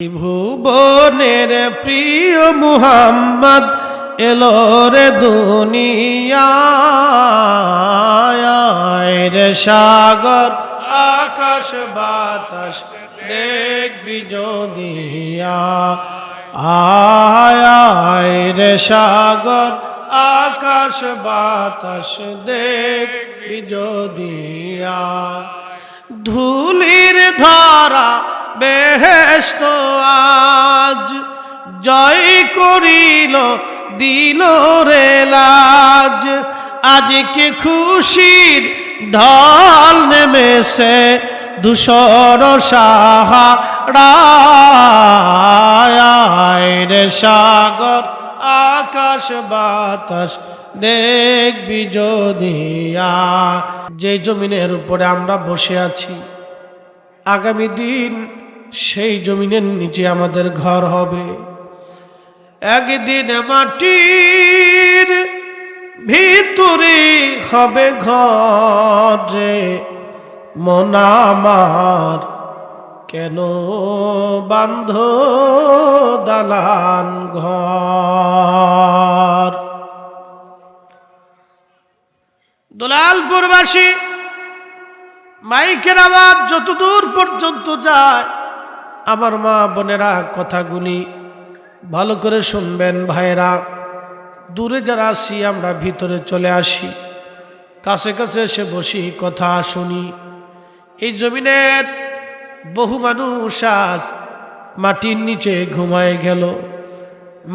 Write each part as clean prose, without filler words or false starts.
ভুবনের প্রিয় মুহাম্মদ এলো রে দুনিয়ায় রে সাগর আকাশ বাতাস দেখবি যদি আয় রে সাগর আকাশ বাতাস দেখবি যদি ধুলির ধারা বেহেশত আজ জয় করিল দিল রে লাজ আজকে খুশির ঢল নেমেছে ধূসর সাহারায় রে সাগর আকাশ বাতাস দেখবি যদি যে জমিনের উপরে আমরা বসে আছি আগামী দিন সেই জমিনের নিচে আমাদের ঘর হবে। একদিন মাটির ভিতরে হবে ঘর রে মন আমার কেন বান্ধ দালান ঘর। দুলালপুরবাসী মাইকের আওয়াজ যতদূর পর্যন্ত যায় আমার মা বোনেরা কথাগুলি ভালো করে শুনবেন। ভাইরা দূরে যারা আসি আমরা ভিতরে চলে আসি, কাছে কাছে এসে বসি, কথা শুনি। এই জমিনের বহু মানুষ আজ মাটির নিচে ঘুমায় গেল,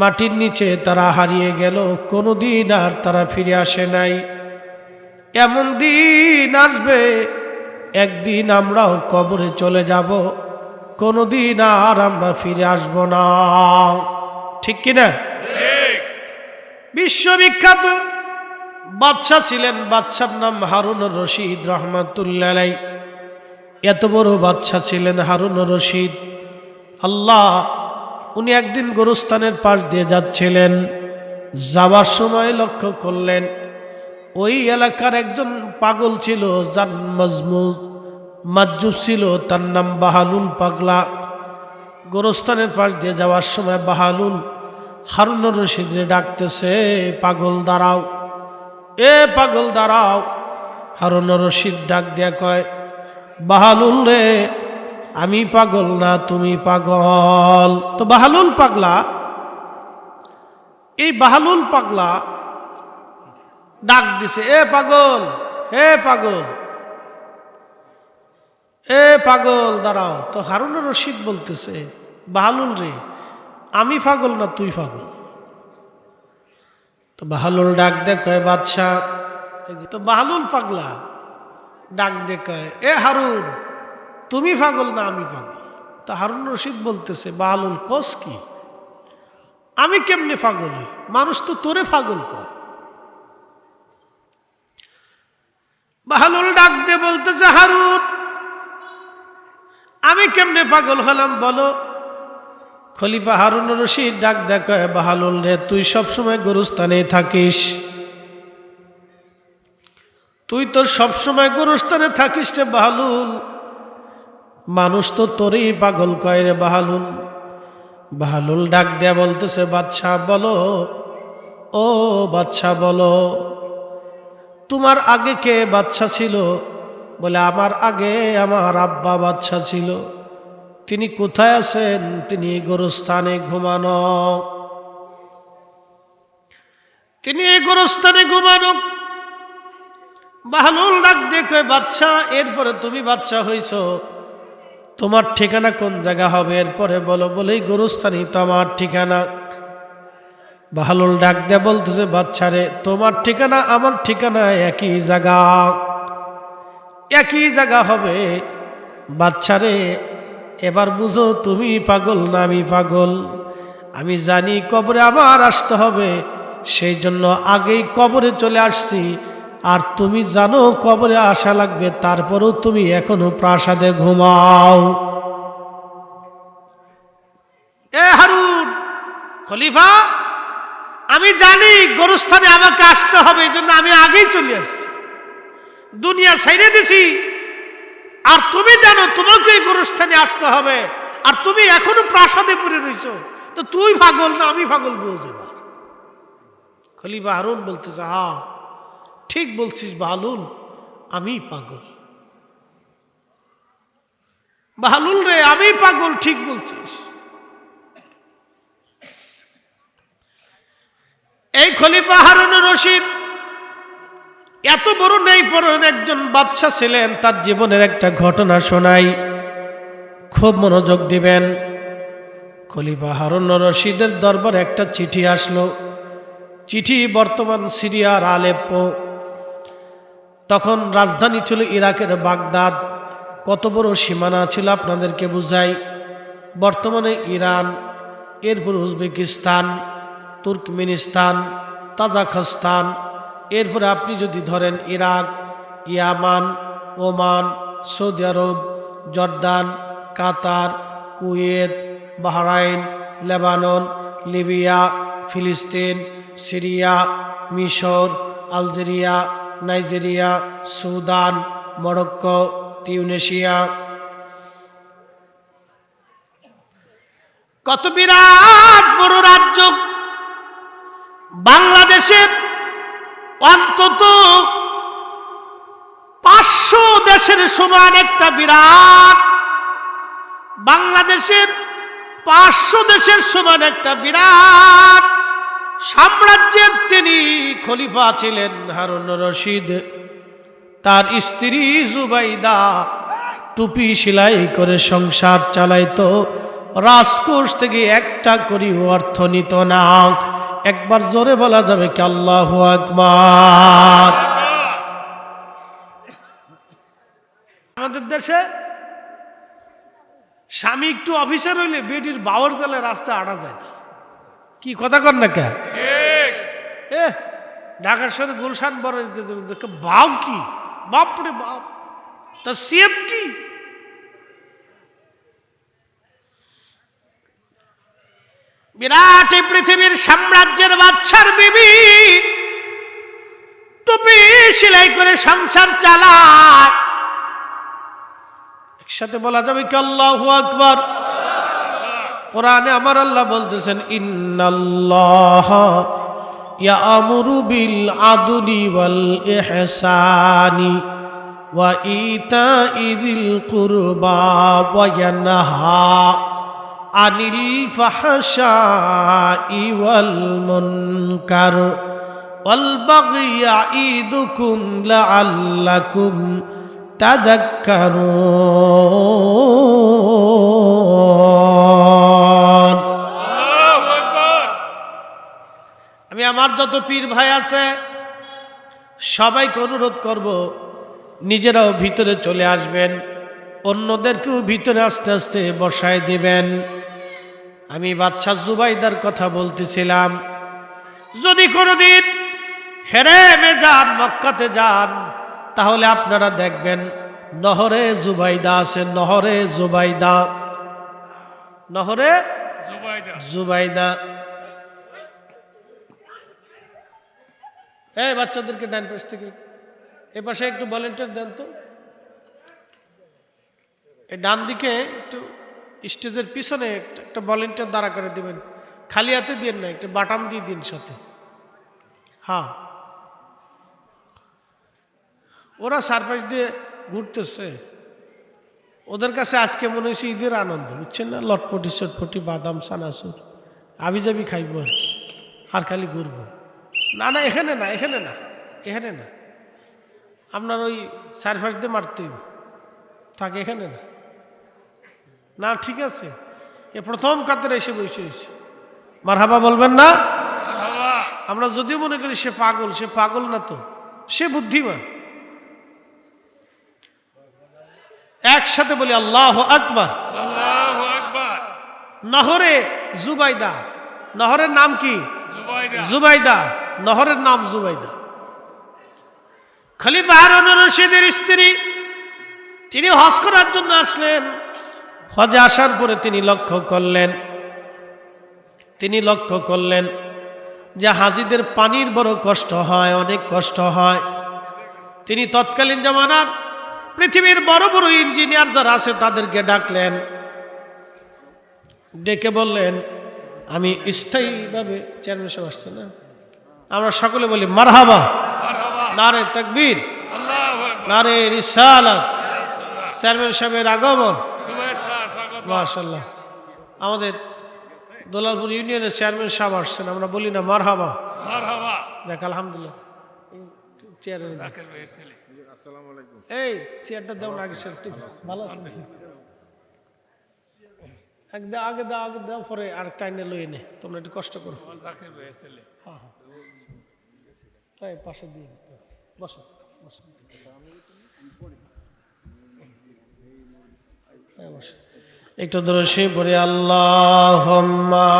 মাটির নিচে তারা হারিয়ে গেল, কোনোদিন আর তারা ফিরে আসে নাই। এমন দিন আসবে একদিন আমরাও কবরে চলে যাব, কোনোদিন আর আমরা ফিরে আসব না, ঠিক কিনা? বিশ্ববিখ্যাত বাদশা ছিলেন, বাদশার নাম হারুন রশিদ রহমাতুল্লাহ আলাইহি। এত বড় বাদশা ছিলেন হারুন রশিদ। আল্লাহ উনি একদিন গোরস্থানের পাশ দিয়ে যাচ্ছিলেন, যাওয়ার সময় লক্ষ্য করলেন ওই এলাকার একজন পাগল ছিল যার মাজুব ছিল, তার নাম বাহালুল পাগলা। গোরস্থানের পাশ দিয়ে যাওয়ার সময় বাহালুল হারুন রশিদরে ডাকতেছে, পাগল দাঁড়াও, এ পাগল দাঁড়াও। হারুন রশিদ ডাক দিয়া কয়, বাহালুল রে আমি পাগল না তুমি পাগল। তো বাহালুল পাগলা, এই বাহালুল পাগলা ডাক দিছে, এ পাগল, হে পাগল, এ পাগল দাঁড়াও। তো হারুন রশিদ বলতেছে, বাহালুল রে আমি পাগল না তুই পাগল। তো বাহালুল ডাক দে কয়, বাদশাহ। তো বাহালুল পাগলা ডাক দে কয়, এ হারুন তুমি পাগল না আমি পাগল। তো হারুন রশিদ বলতেছে, বাহালুল কস কি, আমি কেমনে পাগল হই, মানুষ তো তোরে পাগল কয়। বাহালুল ডাক দে বলতেছে, হারুন আমি কেমনে পাগল হলাম বলো। খলিফা হারুন রশিদ ডাক দেখায়, বাহালুল রে তুই সবসময় গোরস্থানে থাকিস, তুই তো সবসময় গোরস্থানে থাকিস রে বাহালুল, মানুষ তো তোরই পাগল কয় রে বাহালুল। বাহালুল ডাক দেয়া বলতেছে, বাদশাহ বলো, ও বাদশাহ বলো তোমার আগে কে বাদশা ছিল? বলে আমার আগে আমার আব্বা বাদশা ছিল। তিনি কোথায় আছেন? তিনি গোরস্থানে ঘুমানো, তিনি গোরস্থানে ঘুমানো। বাহালুল ডাক দেখে, বাদশা এরপরে তুমি বাদশা হইছ, তোমার ঠিকানা কোন জায়গা হবে এরপরে বলো। বলেই গোরস্থানই তো আমার ঠিকানা। বাহালুল ডাক দেয়া বলতেছে, বাদশা রে তোমার ঠিকানা আমার ঠিকানা একই জায়গা, একই জায়গা হবে। বাদশা রে এবার বুঝো তুমি পাগল না আমি পাগল। আমি জানি কবরে আমার আসতে হবে, সেই জন্য আগেই কবরে চলে আসছি। আর তুমি জানো কবরে আসা লাগবে, তারপরেও তুমি এখনো প্রাসাদে ঘুমাও। এ হারুন খলিফা, আমি জানি গোরস্থানে আমাকে আসতে হবে, এই জন্য আমি আগেই চলে আসছি, দুনিয়া ছাইড়ে দিছি। আর তুমি জানো তোমাকে গোরস্থানে আসতে হবে, আর তুমি এখনো প্রাসাদে পড়ে রইছ, তো তুই পাগল না আমি পাগল বোঝ এবার। খলিফা হারুন বলতেছে, হ্যাঁ ঠিক বলছিস বাহলুল, আমি পাগল। বাহলুল রে, আমি পাগল, ঠিক বলছিস। এই খলিফা হারুন রশিদ এত বড় নেই পরন একজন বাদশা ছিলেন। তার জীবনের একটা ঘটনা শোনাই, খুব মনোযোগ দিবেন। খলিফা হারুন রশিদের দরবারে একটা চিঠি আসলো। চিঠি বর্তমান সিরিয়ার আলেপ্পো, তখন রাজধানী ছিল ইরাকের বাগদাদ। কত বড় সীমানা ছিল আপনাদেরকে বুঝাই। বর্তমানে ইরান, এরপর উজবেকিস্তান, তুর্কমেনিস্তান, তাজাকিস্তান, এরপরে আপনি যদি ধরেন ইরাক, ইয়ামান, ওমান, সৌদি আরব, জর্দান, কাতার, কুয়েত, বাহরাইন, লেবানন, লিবিয়া, ফিলিস্তিন, সিরিয়া, মিশর, Algeria, Nigeria, Sudan, Morocco, Tunisia, কত বিরাট বড় রাজ্য। বাংলাদেশের অন্তত 500 দেশের সমান একটা বিরাট, বাংলাদেশের 500 দেশের সমান একটা বিরাট সাম্রাজ্যের তিনি খলিফা ছিলেন হারুন রশিদ। তার স্ত্রী জুবাইদা টুপি সেলাই করে সংসার চালাইতো, রাজকোষ থেকে একটা করি অর্থ নিত না। একবার জোরে বলা যাবে কি আল্লাহু আকবার। আমাদের দেশে স্বামী একটু অফিসার হইলে বেটির বাওয়ার জালে রাস্তায় আড়া যায় না। কি কথা কর না কে? ঢাকার শহরে গুলশান বড় বাউ কি বাপরে বাপ, তা সিয়ত কি? বিরাট এই পৃথিবীর সাম্রাজ্যের বাদশার বিবি টুপি সেলাই করে সংসার চালায়। একসাথে বলা যাবে কি আল্লাহু আকবার। কোরআনে আমার আল্লাহ বলতেছেন, ইন্নাল্লাহা ইয়ামুরু বিল আদলি ওয়াল ইহসানি ওয়া ইতাইযিল কুরবা ওয়া ইয়ানহা আনিল ফাহশাই ওয়াল মুনকার ওয়াল বাগই ইয়াইদুকুম লাআল্লাকুম তাযাক্কারুন। আমি আমার যত পীর ভাই আছে সবাইকে অনুরোধ করব, নিজেরাও ভিতরে চলে আসবেন, অন্যদেরকেও ভিতরে আস্তে আস্তে বসায় দিবেন। আমি বাদশা জুবাইদার কথা বলতেছিলাম। যদি কোনোদিন হেরেমে যান, মক্কাতে যান, তাহলে আপনারা দেখবেন নহরে জুবাইদা আছে। নহরে জুবাইদা, নহরে জুবাইদা। এই বাচ্চাদেরকে ডান পাশ থেকে এ পাশে একটু ভলেন্টিয়ার দেন তো। এই ডান দিকে একটু স্টেজের পিছনে একটা ভলেন্টিয়ার দাঁড়া করে দিবেন। খালি হাতে দিন না, একটু বাটাম দিয়ে দিন সাথে। হ্যাঁ, ওরা সারপ্রাইজ দিয়ে ঘুরতেছে, ওদের কাছে আজকে মনে হয়েছে ঈদের আনন্দ, বুঝছেন না? লটপটি চটপটি বাদাম সানাসুর আবিজাবি খাইব আর কি, আর খালি ঘুরবো। না না, এখানে না, এখানে না, এখানে না, আপনার ওই সারপ্রাইজ দিয়ে মারতেই থাকে, এখানে না। না ঠিক আছে, এ প্রথম কাতারে এসে বসে হয়েছে। মারহাবা বলবেন না? আমরা যদিও মনে করি সে পাগল, সে পাগল না তো, সে বুদ্ধিমান। একসাথে বলি আল্লাহু আকবার। আল্লাহু আকবার। নহরে জুবাইদা, নহরের নাম কি? জুবাইদা। নহরের নাম জুবাইদা। খলিফা হারুন রশিদের স্ত্রী, তিনি হজ করার জন্য আসলেন। হজে আসার পরে তিনি লক্ষ্য করলেন যে হাজিদের পানির বড় কষ্ট হয়, অনেক কষ্ট হয়। তিনি তৎকালীন জামানার পৃথিবীর বড় বড় ইঞ্জিনিয়ার যারা আছে তাদেরকে ডাকলেন। ডেকে বললেন, আমি স্থায়ীভাবে চেয়ারম্যান সাহেব আসছে না, আমরা সকলে বলি মারহাবা, নারে তাকবীর, নারে রিসালাত, চেয়ারম্যান সাহেবের আগমন। মাশাআল্লাহ, আমাদের দোলালপুর ইউনিয়নের চেয়ারম্যান সাহেব আসছেন, আমরা বলি না মারহাবা? দেখ আলহামদুলিল্লাহ। এই চেয়ারটা দেও না আগে, ভালো আগে দাও, আগে দাও, পরে আর টাইনে লইয়ে নে, তোমরা একটু কষ্ট করো। হ্যাঁ পাশে দিয়ে বসো, বসো, একটু দরুদ পড়ি। আল্লাহুম্মা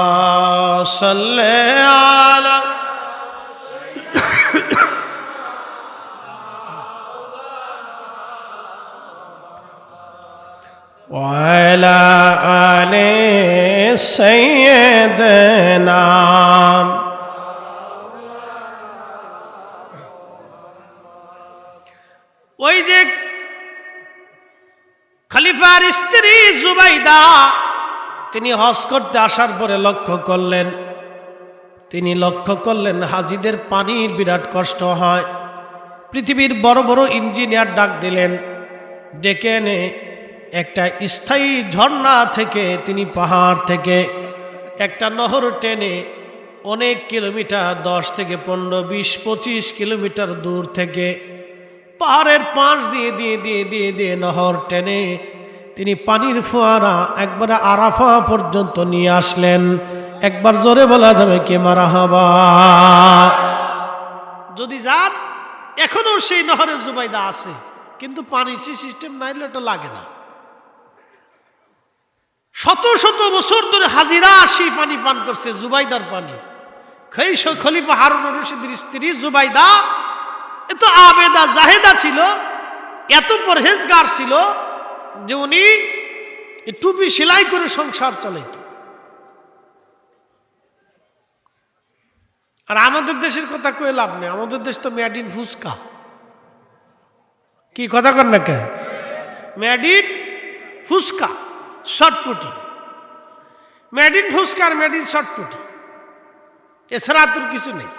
সাল্লি আলা وعلى آل سيدنا। ওই যে খলিফার স্ত্রী জুবাইদা, তিনি হজ করতে আসার পরে তিনি লক্ষ্য করলেন হাজিদের পানির বিরাট কষ্ট হয়। পৃথিবীর বড় বড় ইঞ্জিনিয়ার ডাক দিলেন, ডেকে এনে একটা স্থায়ী ঝর্ণা থেকে তিনি পাহাড় থেকে একটা নহর টেনে অনেক কিলোমিটার, 10 থেকে 15, 20, 25 কিলোমিটার দূর থেকে পাহাড়ের পাশ দিয়ে দিয়ে দিয়ে দিয়ে দিয়ে নহর টেনে তিনি পানির ফোয়ারা একবারে আরাফা পর্যন্ত নিয়ে আসলেন। একবার জোরে বলা যাবে কে মারহাবা? যদি যান, এখনো সেই নহরে জুবাইদা আছে, কিন্তু পানির সিস্টেম নাইলে ওটা লাগে না। শত শত বছর ধরে হাজিরা আসি পানি পান করছে, জুবাইদার পানি। খলিফা হারুন রশিদের স্ত্রী জুবাইদা এত আবেদা জাহেদা ছিল, এত পরহেজগার ছিল যে উনি টুপি সেলাই করে সংসার চালাইত। আর আমাদের দেশের কথা কয়ে লাভ নেই, আমাদের দেশ তো মেড ইন ফুচকা। কি কথা কর না কে? মেড ইন ফুচকা, শর্টপুটি, মেড ইন ফুচকা আর মেড ইন শর্টপুটি, এছাড়া তোর কিছু নেই।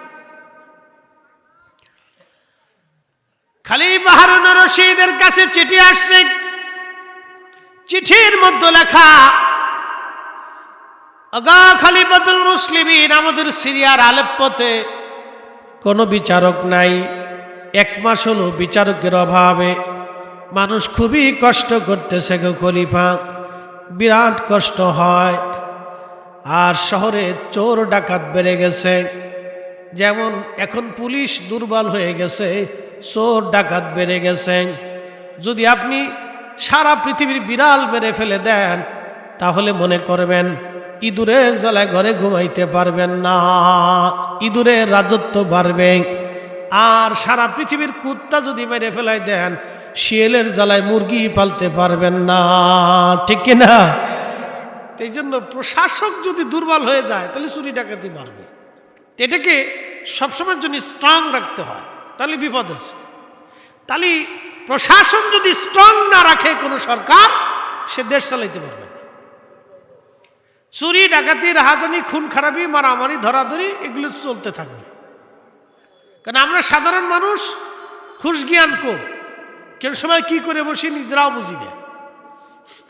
খলিফা হারুন রশিদের কাছে চিঠি আসছে, চিঠির মধ্যে লেখা, আগা খলিফাতুল মুসলিমিন, আমাদের সিরিয়ার আলেপ্পোতে কোনো বিচারক নাই। 1 মাস হলো বিচারকের অভাবে মানুষ খুবই কষ্ট করতেছে গো খলিফা, বিরাট কষ্ট হয়। আর শহরে চোর ডাকাত বেড়ে গেছে, যেমন এখন পুলিশ দুর্বল হয়ে গেছে, চোর ডাকাত বেড়ে গেছে। যদি আপনি সারা পৃথিবীর বিড়াল মেরে ফেলে দেন, তাহলে মনে করবেন ইঁদুরের জ্বালায় ঘরে ঘুমাইতে পারবেন না, ইঁদুরের রাজত্ব বাড়বে। আর সারা পৃথিবীর কুত্তা যদি মেরে ফেলাই দেন, শিয়ালের জ্বালায় মুরগি পালতে পারবেন না, ঠিক কিনা? এই জন্য প্রশাসক যদি দুর্বল হয়ে যায়, তাহলে চুরি ডাকাতি বাড়বে। এটাকে সবসময়ের জন্য স্ট্রং রাখতে হয়, তাহলে বিপদ আছে। তাহলে প্রশাসন যদি স্ট্রং না রাখে কোনো সরকার, সে দেশ চালাইতে পারবে না। চুরি ডাকাতি রাহাজানি খুন খারাপি মারামারি ধরাধরি এগুলো চলতে থাকবে। কারণ আমরা সাধারণ মানুষ, হুঁশ জ্ঞান কম, কেন সময় কি করে বসি নিজেরাও বুঝি না।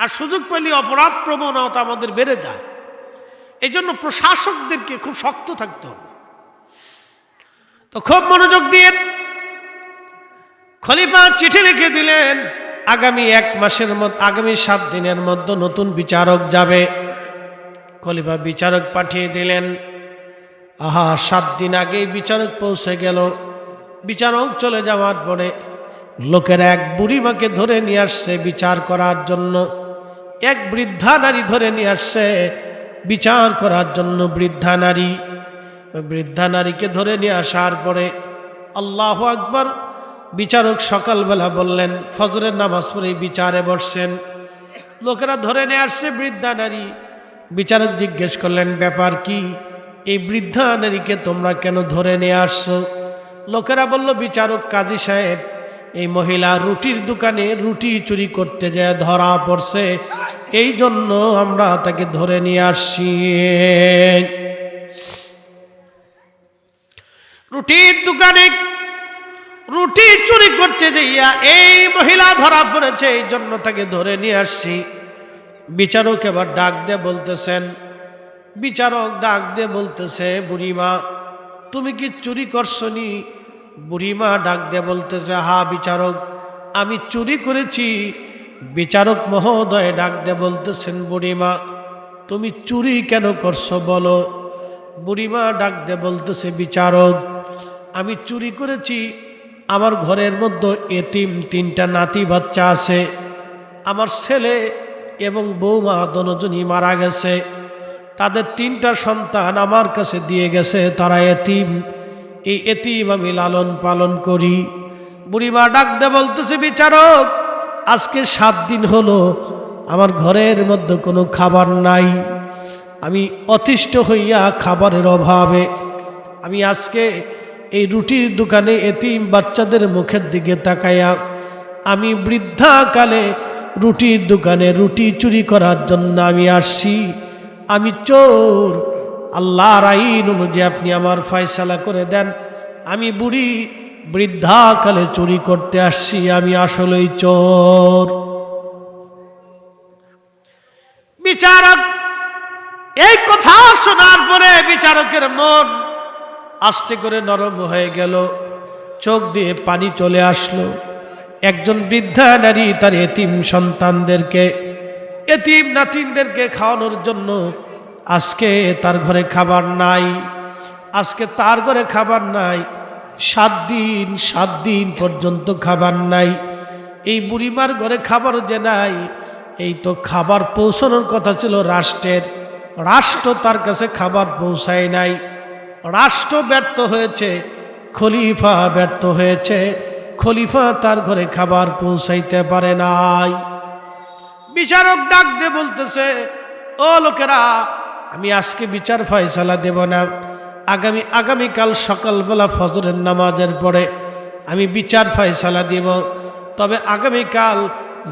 আর সুযোগ পেলে অপরাধ প্রবণতা আমাদের বেড়ে যায়। এই জন্য প্রশাসকদেরকে খুব শক্ত থাকতে হবে। তো খুব মনোযোগ দিয়ে খলিফা চিঠি লিখে দিলেন, আগামী 1 মাসের মধ্যে, আগামী 7 দিনের মধ্যে নতুন বিচারক যাবে। খলিফা বিচারক পাঠিয়ে দিলেন। আহা, 7 দিন আগেই বিচারক পৌঁছে গেল। বিচারক চলে যাওয়ার পরে লোকেরা এক বুড়িমাকে ধরে নিয়ে আসছে বিচার করার জন্য। এক বৃদ্ধা নারী ধরে নিয়ে আসছে বিচার করার জন্য। বৃদ্ধা নারীকে ধরে নিয়ে আসার পরে আল্লাহু আকবার, বিচারক সকালবেলা বললেন, ফজরের নামাজ পড়ে বিচারে বসছেন। লোকেরা ধরে নিয়ে আসছে বৃদ্ধা নারী। বিচারক জিজ্ঞেস করলেন, ব্যাপার কি? এই বৃদ্ধা নারীকে তোমরা কেন ধরে নিয়ে আসছো? লোকেরা বলল, বিচারক কাজী সাহেব, এই মহিলা রুটির দোকানে রুটি চুরি করতে যায় ধরা পড়ছে, এই জন্য আমরা তাকে ধরে নিয়ে আসছি। রুটির দোকানে রুটি চুরি করতে যাইয়া এই মহিলা ধরা পড়েছে, এই জন্য তাকে ধরে নিয়ে আসছি। বিচারক এবার ডাক দিয়ে বলতেছেন, বিচারক ডাক দিয়ে বলতেছে, বুড়িমা তুমি কি চুরি করছনি? বুড়িমা ডাক দিয়ে বলতেছে, হা বিচারক আমি চুরি করেছি। বিচারক মহোদয় ডাক দিয়ে বলতেছেন, বুড়িমা তুমি চুরি কেন করছো বলো? বুড়িমা ডাক দিয়ে বলতেছে, বিচারক আমি চুরি করেছি, আমার ঘরের মধ্যে এতিম 3টা নাতি বাচ্চা আছে, আমার ছেলে এবং বৌমা দুজনই মারা গেছে, তাদের 3টা সন্তান আমার কাছে দিয়ে গেছে, তারা এতিম, এই এতিম আমি লালন পালন করি। বুড়িমা ডাক দিয়ে বলতেছে, বিচারক আজকে 7 দিন হলো আমার ঘরের মধ্যে কোনো খাবার নাই, আমি অতিষ্ঠ হইয়া খাবারের অভাবে আমি আজকে এই রুটির দোকানে এতিম বাচ্চাদের মুখের দিকে তাকাইয়া আমি বৃদ্ধাকালে রুটির দোকানে রুটি চুরি করার জন্য আমি আসছি, আমি চোর। আল্লাহর আইন অনুযায়ী আপনি আমার ফয়সালা করে দেন, আমি বুড়ি বৃদ্ধাকালে চুরি করতে আসছি, আমি আসলেই চোর। বিচারক এই কথা শোনার পরে বিচারকের মন আস্তে করে নরম হয়ে গেল, চোখ দিয়ে পানি চলে আসলো। একজন বৃদ্ধা নারী তার এতিম সন্তানদেরকে, এতিম নাতিনদেরকে খাওয়ানোর জন্য আজকে তার ঘরে খাবার নাই, আজকে তার ঘরে খাবার নাই, 7 দিন পর্যন্ত খাবার নাই। এই বুড়িমার ঘরে খাবার যে নাই, এই তো খাবার পৌঁছানোর কথা ছিল রাষ্ট্রের, রাষ্ট্র তার কাছে খাবার পৌঁছায় নাই, রাষ্ট্র ব্যর্থ হয়েছে, খলিফা ব্যর্থ হয়েছে, খলিফা তার ঘরে খাবার পৌঁছাইতে পারে নাই। বিচারক ডাক দিয়ে বলতেছে, ও লোকেরা আমি আজকে বিচার ফয়সালা দেব না, আগামীকাল সকালবেলা ফজরের নামাজের পরে আমি বিচার ফয়সালা দিব। তবে আগামীকাল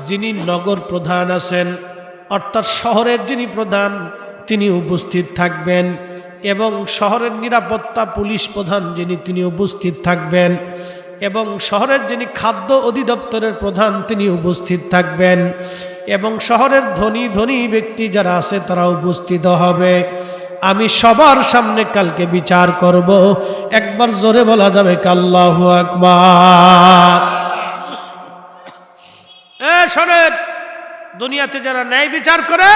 যিনি নগর প্রধান আছেন, অর্থাৎ শহরের যিনি প্রধান, তিনি উপস্থিত থাকবেন, এবং শহরের নিরাপত্তা পুলিশ প্রধান যিনি, তিনি উপস্থিত থাকবেন, এবং শহরের যিনি খাদ্য অধিদপ্তরের প্রধান তিনি উপস্থিত থাকবেন, এবং শহরের ধনী ধনী ব্যক্তি যারা আছে তারা উপস্থিত হবে। আমি সবার সামনে কালকে বিচার করব। একবার জোরে বলা যাবে আল্লাহু আকবার। শোনেন, দুনিয়াতে যারা ন্যায় বিচার করে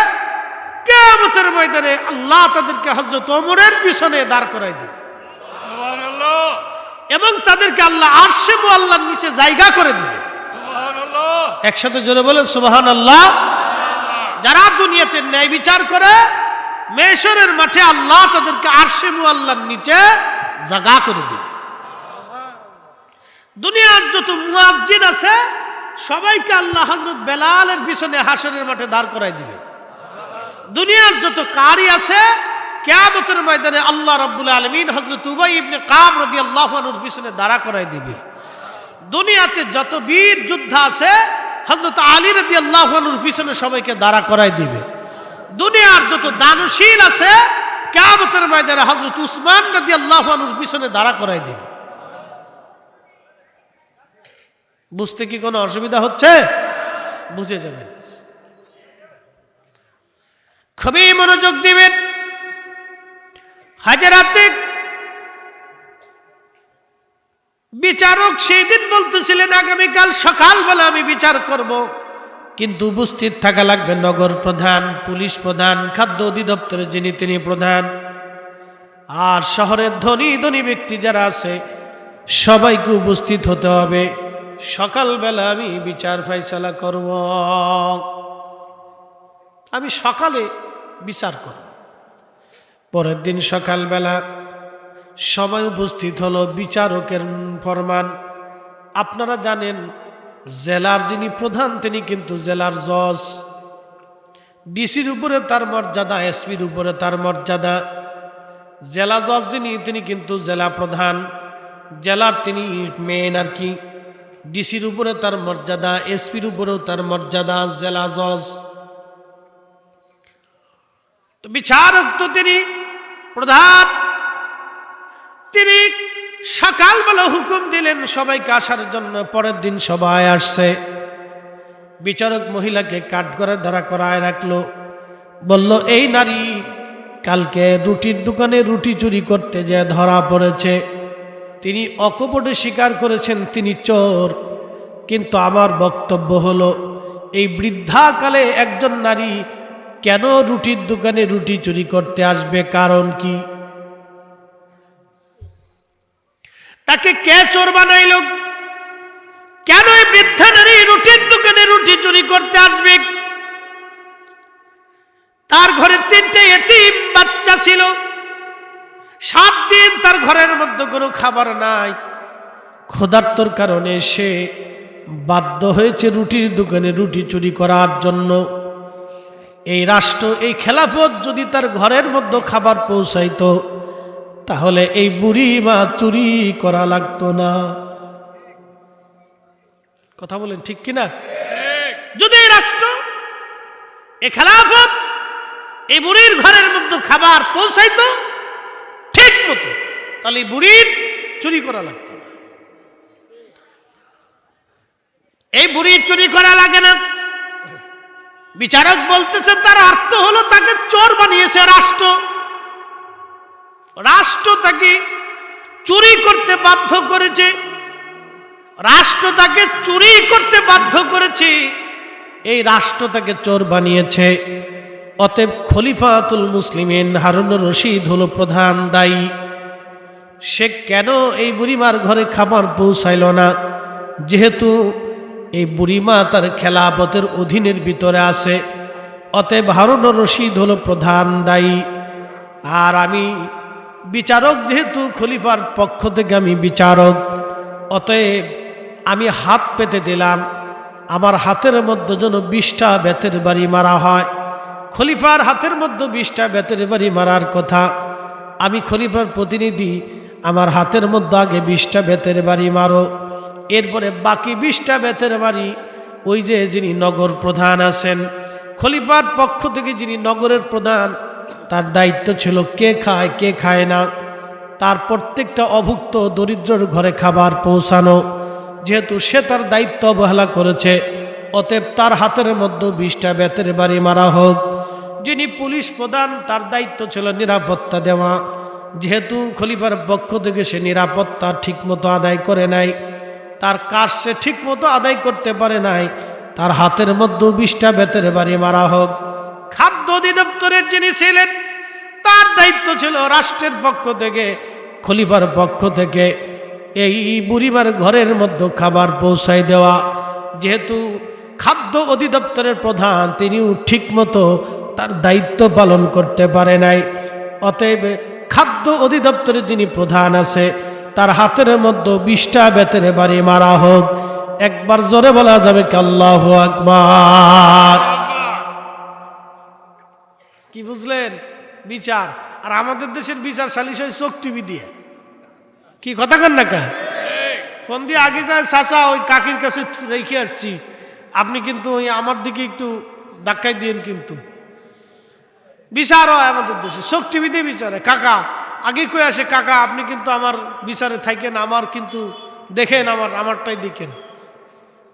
কিয়ামতের ময়দানে আল্লাহ তাদেরকে হযরত ওমরের পিছনে দাঁড় করাই দিবে, সুবহানাল্লাহ, এবং তাদেরকে আল্লাহ আরশে মুআল্লার নিচে জায়গা করে দিবে। সুবহানাল্লাহ, একসাথে জোরে বলেন সুবহানাল্লাহ। যারা দুনিয়াতে ন্যায় বিচার করে মেশরের মাঠে আল্লাহ তাদেরকে আরশে মুআল্লার নিচে জায়গা করে দিবে। দুনিয়ার যত মুয়াজ্জিন আছে সবাইকে আল্লাহ হযরত বেলালের পিছনে হাসরের মাঠে দাঁড় করাই দিবে। দুনিয়ার যত কারি আছে কিয়ামতের ময়দানে আল্লাহ রাব্বুল আলামিন হযরত উবাই ইবনে কাব রাদিয়াল্লাহু আনহুর পিছনে দাঁড়া করাই দিবে। দুনিয়াতে যত বীর যোদ্ধা আছে হযরত আলী রাদিয়াল্লাহু আনহুর পিছনে সবাইকে দাঁড়া করাই দিবে। দুনিয়ার যত দানশীল আছে কিয়ামতের ময়দানে হযরত উসমান রাদিয়াল্লাহু আনহুর পিছনে দাঁড়া করাই দিবে। বুঝতে কি কোনো অসুবিধা হচ্ছে? বুঝে যাবেন, খুবই মনোযোগ দিবেন। হাজারাতে বিচারক সেই দিন বলতেছিলেন আগামীকাল সকালবেলা আমি বিচার করব, কিন্তু উপস্থিত থাকা লাগবে নগর প্রধান, পুলিশ প্রধান, খাদ্য অধিদপ্তরের যিনি তিনি প্রধান, আর শহরের ধনী ধনী ব্যক্তি যারা আছে সবাইকে উপস্থিত হতে হবে। সকালবেলা আমি বিচার ফয়সালা করব, আমি সকালে বিচার করব। পরের দিন সকালবেলা সবাই উপস্থিত হলো। বিচারকের ফরমান, আপনারা জানেন জেলার যিনি প্রধান তিনি কিন্তু জেলার জজ, ডিসির উপরে তার মর্যাদা, এসপির উপরে তার মর্যাদা। জেলা জজ যিনি তিনি কিন্তু জেলা প্রধান, জেলার তিনি মেন আর কি। ডিসির উপরে তার মর্যাদা, এসপির উপরেও তার মর্যাদা, জেলা জজ। তো বিচারক তো তিনি প্রধান, তিনি সকালবেলা হুকুম দিলেন সবাইকে আসার জন্য। পরের দিন সবাই আসছে। বিচারক মহিলাকে কাঠগড়ায় দাঁড়া করায় রাখলো, বলল এই নারী কালকে রুটির দোকানে রুটি চুরি করতে যে ধরা পড়েছে, তিনি অকপটে স্বীকার করেছেন তিনি চোর। কিন্তু আমার বক্তব্য হলো এই বৃদ্ধাকালে একজন নারী কেন রুটির দোকানে রুটি চুরি করতে আসবে? কারণ কি? তাকে কে চোর বানাইল? কেন এই বৃদ্ধা নারী রুটির দোকানে রুটি চুরি করতে আসবে? তার ঘরে 3টে এতিম বাচ্চা ছিল। 7 দিন তার ঘরের মধ্যে কোনো খাবার নাই। ক্ষুধার্তর কারণে সে বাধ্য হয়েছে রুটির দোকানে রুটি চুরি করার জন্য। এই রাষ্ট্র, এই খেলাফত যদি তার ঘরের মধ্যে খাবার পৌঁছাইতো, তাহলে এই বুড়ি মা চুরি করা লাগতো না। কথা বলেন ঠিক কিনা? যদি এই রাষ্ট্র, এই খেলাফত এই বুড়ির ঘরের মধ্যে খাবার পৌঁছাইতো ঠিক মতো, তাহলে এই বুড়ির চুরি করা লাগতো না। এই বুড়ির চুরি করা লাগে না। বিচারক বলতেছে তার অর্থ হলো তাকে চোর বানিয়েছে রাষ্ট্র। রাষ্ট্র তাকে চুরি করতে বাধ্য করেছে। রাষ্ট্র তাকে চুরি করতে বাধ্য করেছে। এই রাষ্ট্র তাকে চোর বানিয়েছে। অতএব খলিফাতুল মুসলিমিন হারুনুর রশিদ হলো প্রধান দায়ী। সে কেন এই বুড়িমার ঘরে খাবার পৌঁছাইল না? যেহেতু এই বুড়িমা তার খেলাফতের অধীনের ভিতরে আছে, অতএব হারুনুর রশিদ হলো প্রধান দায়ী। আর আমি বিচারক, যেহেতু খলিফার পক্ষ থেকে আমি বিচারক, অতএব আমি হাত পেতে দিলাম আমার হাতের মধ্যে যেন 20টা বেতের বাড়ি মারা হয়। খলিফার হাতের মধ্যে 20টা বেতের বাড়ি মারার কথা। আমি খলিফার প্রতিনিধি, আমার হাতের মধ্যে আগে 20টা বেতের বাড়ি মারো, এরপরে বাকি 20টা বেতের বাড়ি ওই যে যিনি নগর প্রধান আছেন, খলিফার পক্ষ থেকে যিনি নগরের প্রধান, তার দায়িত্ব ছিল কে খায় কে খায় না, তার প্রত্যেকটা অভুক্ত দরিদ্রর ঘরে খাবার পৌঁছানো। যেহেতু সে তার দায়িত্ব অবহেলা করেছে, অতএব তার হাতের মধ্যে 20টা বেতের বাড়ি মারা হোক। যিনি পুলিশ প্রধান, তার দায়িত্ব ছিল নিরাপত্তা দেওয়া। যেহেতু খলিফার পক্ষ থেকে সে নিরাপত্তা ঠিকমতো আদায় করে নাই, তার কাজ সে ঠিকমতো আদায় করতে পারে নাই, তার হাতের মধ্যে 20টা বেতের বাড়ি মারা হোক। খাদ্য অধিদপ্তরের যিনি ছিলেন, তার দায়িত্ব ছিল রাষ্ট্রের পক্ষ থেকে, খলিফার পক্ষ থেকে এই বুড়িমার ঘরের মধ্যে খাবার পৌঁছায় দেওয়া। যেহেতু খাদ্য অধিদপ্তরের প্রধান, তিনিও ঠিকমতো তার দায়িত্ব পালন করতে পারে নাই। অতএব খাদ্য অধিদপ্তরের যিনি প্রধান আছে, তার হাতের মধ্যে 20টা বেতের বাড়ি মারা হোক। একবার জোরে বলা যাবে কি আল্লাহু আকবার? কি বুঝলেন? বিচার। আর আমাদের দেশের বিচার সালিশ হয় চোখ টিভি দিয়ে। কি কথা কন না কা? ফোন দিয়ে আগে কয় চাচা ওই কাকির কাছে রেখে আসছি, আপনি কিন্তু ওই আমার দিকে একটু ধাক্কাই দিয়েন। কিন্তু বিচার হয় আমাদের দেশে চোখ টিভি দিয়ে বিচার হয়। কাকা আগে কয়ে আসে, কাকা আপনি কিন্তু আমার বিচারে থাকেন, আমার কিন্তু দেখেন, আমারটাই দেখেন।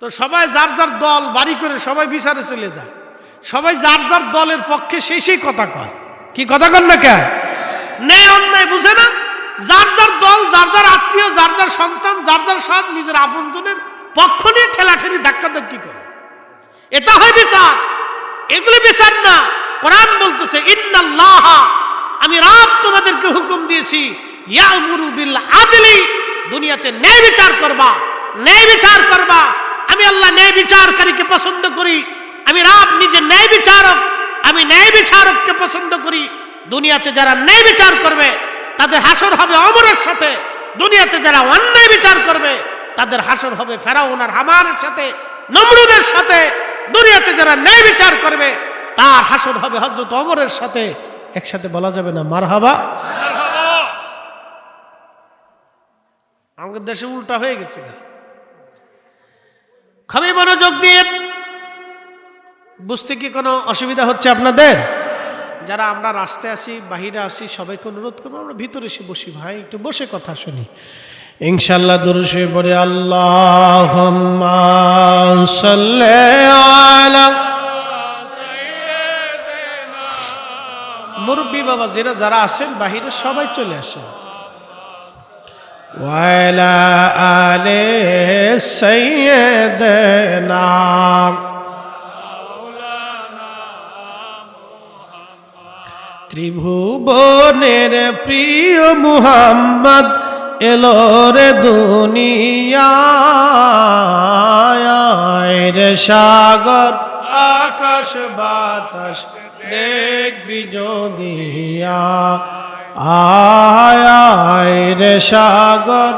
তো সবাই যার যার দল বাড়ি করে সবাই বিচারে চলে যায়। সবাই যার যার দলের পক্ষে সেই কথা কয়। কি কথা কন না কে? ন্যায় অন্যায় বুঝে না। যার যার দল, যার যার আত্মীয়, যার যার সন্তান, যার যার সব নিজের আপনজনের পক্ষ নিয়ে ঠেলাঠেলি ধাক্কাধাক্কি করে। এটা হয় বিচার। এগুলি বিচার না। কোরআন বলতেছে ইন্নাল্লাহ, আমি রব তোমাদেরকে হুকুম দিয়েছি, ইয়ামুরু বিল আদলি, দুনিয়াতে ন্যায় বিচার করবা, ন্যায় বিচার করবা। আমি আল্লাহ ন্যায় বিচারকারীকে পছন্দ করি। আমি রব নিজে ন্যায় বিচারক, আমি ন্যায় বিচারককে পছন্দ করি। দুনিয়াতে যারা ন্যায় বিচার করবে তাদের হাসর হবে ওমরের সাথে। দুনিয়াতে যারা অন্যায় বিচার করবে তাদের হাসর হবে ফেরাউন আর হামানের সাথে, নমরুদের সাথে। দুনিয়াতে যারা ন্যায় বিচার করবে তার হাসর হবে হযরত ওমরের সাথে। একসাথে বলা যাবে না মারহাবা? আমাদের দেশে উল্টা হয়ে গেছে। খুবই মনোযোগ দিয়ে বুঝতে কি কোনো অসুবিধা হচ্ছে আপনাদের? যারা আমরা রাস্তায় আসি বাহিরে আসি সবাইকে অনুরোধ করবো আমরা ভিতরে এসে বসি ভাই, একটু বসে কথা শুনি ইনশাআল্লাহ। দুরূদ শরীফ পড়ে আল্লাহুম্মা সাল্লি আলা মুরব্বী বাবা যারা আছেন বাহিরে সবাই চলে আসেন। ওয়ালা আলে সাইয়্যিদানা ত্রিভুবনের প্রিয় মুহাম্মদ এলো রে দুনিয়ায় রে সাগর আকাশ বাতাস দেখবি যদিয়া আয় রে সাগর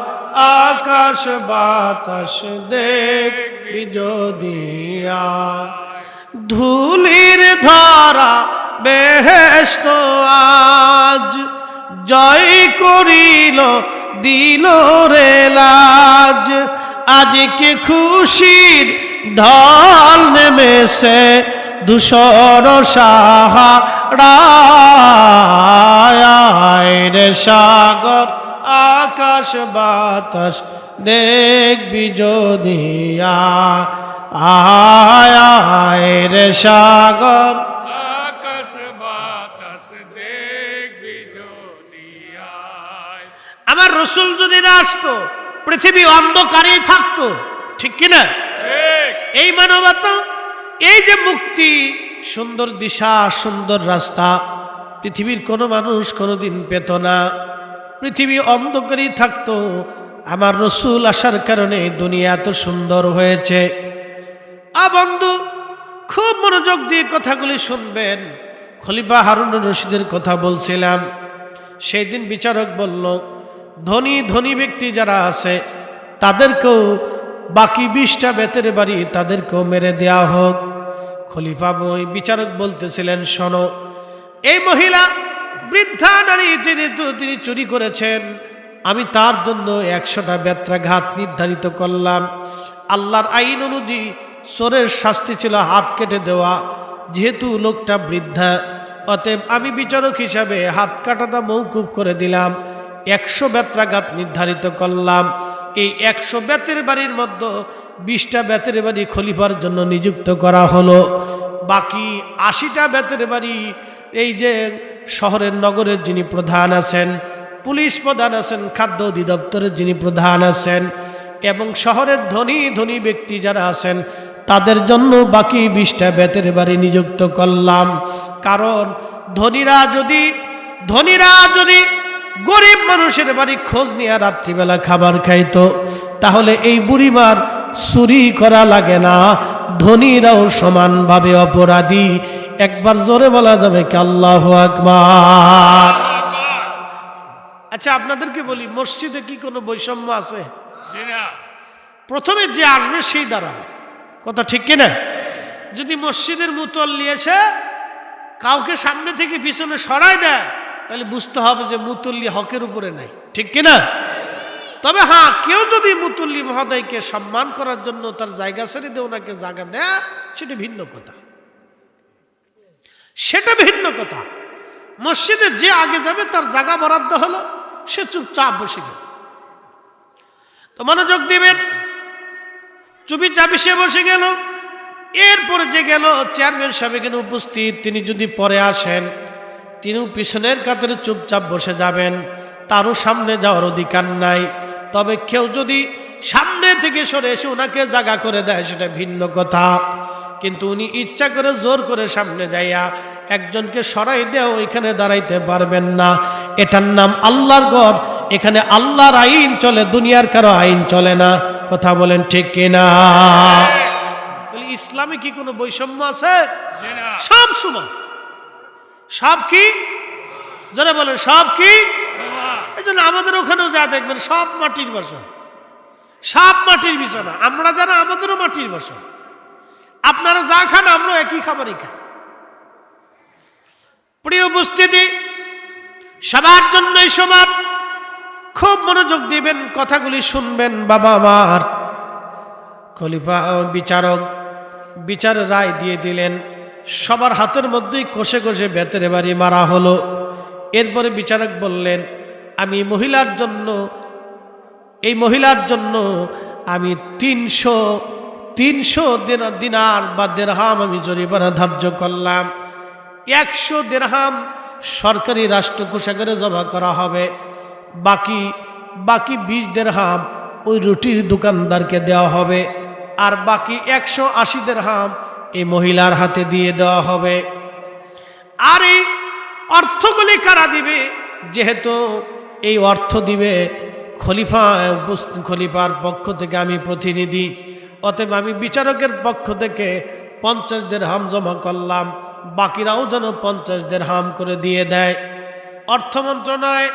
আকাশ বাতাস দেখবি যদিয়া ধুলির ধারা বেহেশত আজ জয় করিল দিল রে লাজ আজকে খুশির ঢল নেমেছে ধূসর সাহারায় রে সাগর আকাশ বাতাস দেখবি যদিয়া আয় রে সাগর আকাশ বাতাস দেখবি যদিয়া। আমার রসুল যদি না আসতো পৃথিবী অন্ধকারেই থাকতো, ঠিক কিনা? এই মানবতা, এই যে মুক্তি, সুন্দর দিশা, সুন্দর রাস্তা পৃথিবীর কোনো মানুষ কোনোদিন পেত না। পৃথিবী অন্ধকারেই থাকতো। আমার রসুল আসার কারণে দুনিয়া এত সুন্দর হয়েছে। বন্ধু খুব মনোযোগ দিয়ে কথাগুলি শুনবেন। খলিফা হারুনুর রশিদের কথা বলছিলাম। সেই দিন বিচারক বলল ধনী ধনী ব্যক্তি যারা আছে তাদেরকেও বাকি 20টা বেতের বাড়ি তাদেরকেও মেরে দেয়া হোক। খলিফা বিচারক বলতেছিলেন শোনো, এই মহিলা বৃদ্ধা নারী তিনি চুরি করেছেন, আমি তার জন্য 100টা বেত্রাঘাত নির্ধারিত করলাম। আল্লাহর আইন অনুযায়ী চোরের শাস্তি ছিল হাত কেটে দেওয়া। যেহেতু লোকটা বৃদ্ধা, অতএব আমি বিচারক হিসাবে হাত কাটাটা মওকুফ করে দিলাম। 100 বেত্রাঘাত নির্ধারিত করলাম। এই 100 বেতের বাড়ির মধ্যে 20টা বেতের বাড়ি খলিফার জন্য নিযুক্ত করা হলো। বাকি 80টা বেতের বাড়ি এই যে শহরের নগরের যিনি প্রধান আছেন, পুলিশ প্রধান আছেন, খাদ্য অধিদপ্তরের যিনি প্রধান আছেন এবং শহরের ধনী ধনী ব্যক্তি যারা আছেন তাদের জন্য বাকি 20টা বেতের বাড়ি নিযুক্ত করলাম। কারণ ধনীরা যদি গরিব মানুষের বাড়ি খোঁজ নিয়ে রাত্রিবেলা খাবার খাইতো তাহলে এই বুড়িমার চুরি করা লাগে না। ধনীরাও সমানভাবে অপরাধী। একবার জোরে বলা যাবে কি আল্লাহু আকবার। আচ্ছা আপনাদেরকে বলি, মসজিদে কি কোনো বৈষম্য আছে? প্রথমে যে আসবে সেই দাঁড়াবে, কথা ঠিক কিনা? যদি মসজিদের মুতল্লি এসে কাউকে সামনে থেকে পিছনে সরাই দেয় তাহলে বুঝতে হবে যে মুতল্লি হকের উপরে নাই, ঠিক কিনা? তবে হ্যাঁ, কেউ যদি মুতল্লি মহোদয়কে সম্মান করার জন্য তার জায়গা ছেড়ে দিয়ে ওনাকে জায়গা দেয় সেটা ভিন্ন কথা। মসজিদে যে আগে যাবে তার জায়গা বরাদ্দ হলো, সে চুপচাপ বসে গেল। তো মনোযোগ দিবেন, চুপিচাপি সে বসে গেল। এরপরে যে গেল চেয়ারম্যান সাহেব এখানে উপস্থিত, তিনি যদি পরে আসেন তিনিও পিছনের কাতারে চুপচাপ বসে যাবেন, তারও সামনে যাওয়ার অধিকার নাই। তবে কেউ যদি সামনে থেকে সরে এসে ওনাকে জায়গা করে দেয় সেটা ভিন্ন কথা। কিন্তু উনি ইচ্ছা করে জোর করে সামনে যাইয়া একজনকে সরাই দেও এখানে দাঁড়াইতে পারবেন না। এটার নাম আল্লাহর ঘর, এখানে আল্লাহর আইন চলে, দুনিয়ার কারো আইন চলে না। কথা বলেন ঠিক কিনা? তাহলে ইসলামে কি কোনো বৈষম্য আছে? সব সমান। সব কি যারা বলেন সব কি? এই জন্য আমাদের ওখানেও যা দেখবেন সব মাটির বাসন, সব মাটির বিছানা। আমরা যারা আমাদেরও মাটির বাসন। আপনারা যা খান আমরা একই খাবারই খাই। প্রিয় উপস্থিতি, সবার জন্যই সমান। খুব মনোযোগ দিবেন, কথাগুলি শুনবেন। বাবা আমার খলিফা বিচারক বিচার রায় দিয়ে দিলেন। সবার হাতের মধ্যেই কষে কষে বেতের বাড়ি মারা হলো। এরপরে বিচারক বললেন, আমি এই মহিলার জন্য আমি 300 দিনার বা দেরহাম আমি জরিমানা ধার্য করলাম। 100 দেরহাম সরকারি রাষ্ট্র কোষাগারে জমা করা হবে, বাকি 20 দেরহাম ওই রুটির দোকানদারকে দেওয়া হবে, আর বাকি 180 দেরহাম এই মহিলার হাতে দিয়ে দেওয়া হবে। আর এই অর্থগুলি কারা দিবে? যেহেতু এই অর্থ দিবে খলিফার পক্ষ থেকে আমি প্রতিনিধি, অতএব আমি বিচারকের পক্ষ থেকে 50 দেরহাম জমা করলাম, বাকিরাও যেন 50 দেরহাম করে দিয়ে দেয়। অর্থ মন্ত্রণালয়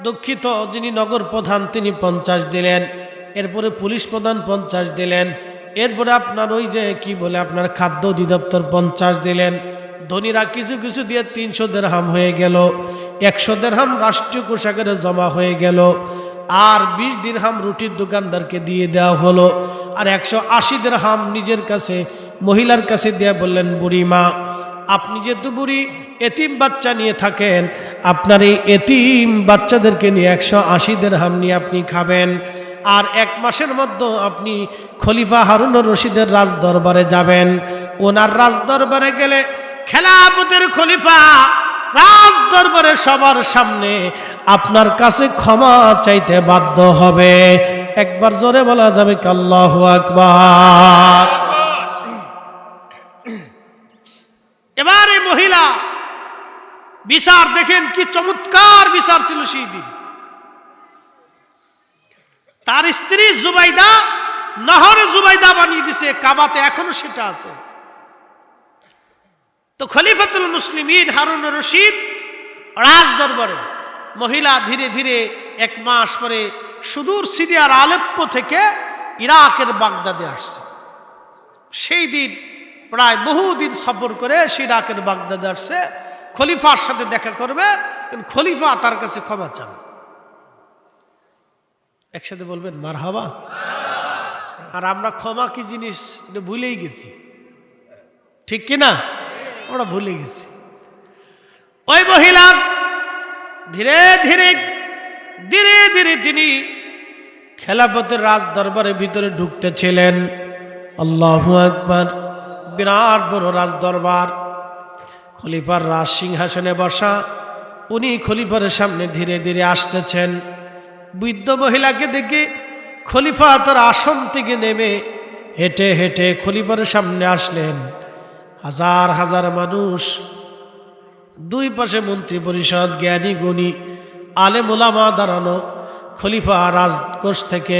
দুঃখিত, যিনি নগর প্রধান তিনি 50 দিলেন, এরপরে পুলিশ প্রধান 50 দিলেন, এরপরে আপনার ওই যে কি বলে আপনার খাদ্য অধিদপ্তর 50 দিলেন। ধনীরা কিছু কিছু দিয়ে 300 দেরহাম হয়ে গেল। 100 দেরহাম রাষ্ট্রীয় কোষাগারে জমা হয়ে গেল, আর 20 দিরহাম রুটির দোকানদারকে দিয়ে দেওয়া হলো, আর 180 দেরহাম নিজের কাছে মহিলার কাছে দিয়ে বললেন, বুড়ি মা, আপনি যেহেতু বুড়ি এতিম বাচ্চা নিয়ে থাকেন, আপনার এই এতিম বাচ্চাদেরকে নিয়ে 180 দেরহাম নিয়ে আপনি খাবেন, আর 1 মাসের মধ্যে আপনি খলিফা হারুনুর রশিদের রাজ দরবারে যাবেন। ওনার রাজ দরবারে গেলে খেলাফতের খলিফা রাজ দরবারে সবার সামনে আপনার কাছে ক্ষমা চাইতে বাধ্য হবে। একবার জোরে বলা যাবে কি আল্লাহু আকবার। এবার এই মহিলা বিচার দেখেন, কি চমৎকার বিচার ছিল সেই দিন। তার স্ত্রী জুবাইদা নহরে জুবাইদা বানিয়ে দিছে, কাবাতে এখনো সেটা আছে। তো খলিফাতুল মুসলিমিন হারুনুর রশিদ রাজ দরবারে, মহিলা ধীরে ধীরে 1 মাস পরে সুদূর সিরিয়ার আলেপ্পো থেকে ইরাকের বাগদাদে আসছে। সেই দিন প্রায় বহুদিন সফর করে সে ইরাকের বাগদাদে আসছে, খলিফার সাথে দেখা করবে, খলিফা তার কাছে ক্ষমা চাবে। একসাথে বলবেন মারহাবা। আর আমরা ক্ষমা কি জিনিস এটা ভুলেই গেছি, ঠিক কিনা? আমরা ভুলে গেছি। ওই মহিলা ধীরে ধীরে ধীরে ধীরে তিনি খেলাফতের রাজ দরবারের ভিতরে ঢুকতেছিলেন। আল্লাহু আকবার। বিরাট বড় রাজ দরবার, খলিফার রাজ সিংহাসনে বসা, উনি খলিফার সামনে ধীরে ধীরে আসতেছেন। বৃদ্ধ মহিলাকে দেখে খলিফা তার আসন থেকে নেমে হেঁটে হেঁটে খলিফার সামনে আসলেন। হাজার হাজার মানুষ, 2 পাশে মন্ত্রী পরিষদ, জ্ঞানী গুণী আলেম ওলামা দাঁড়ানো। খলিফা রাজকোষ থেকে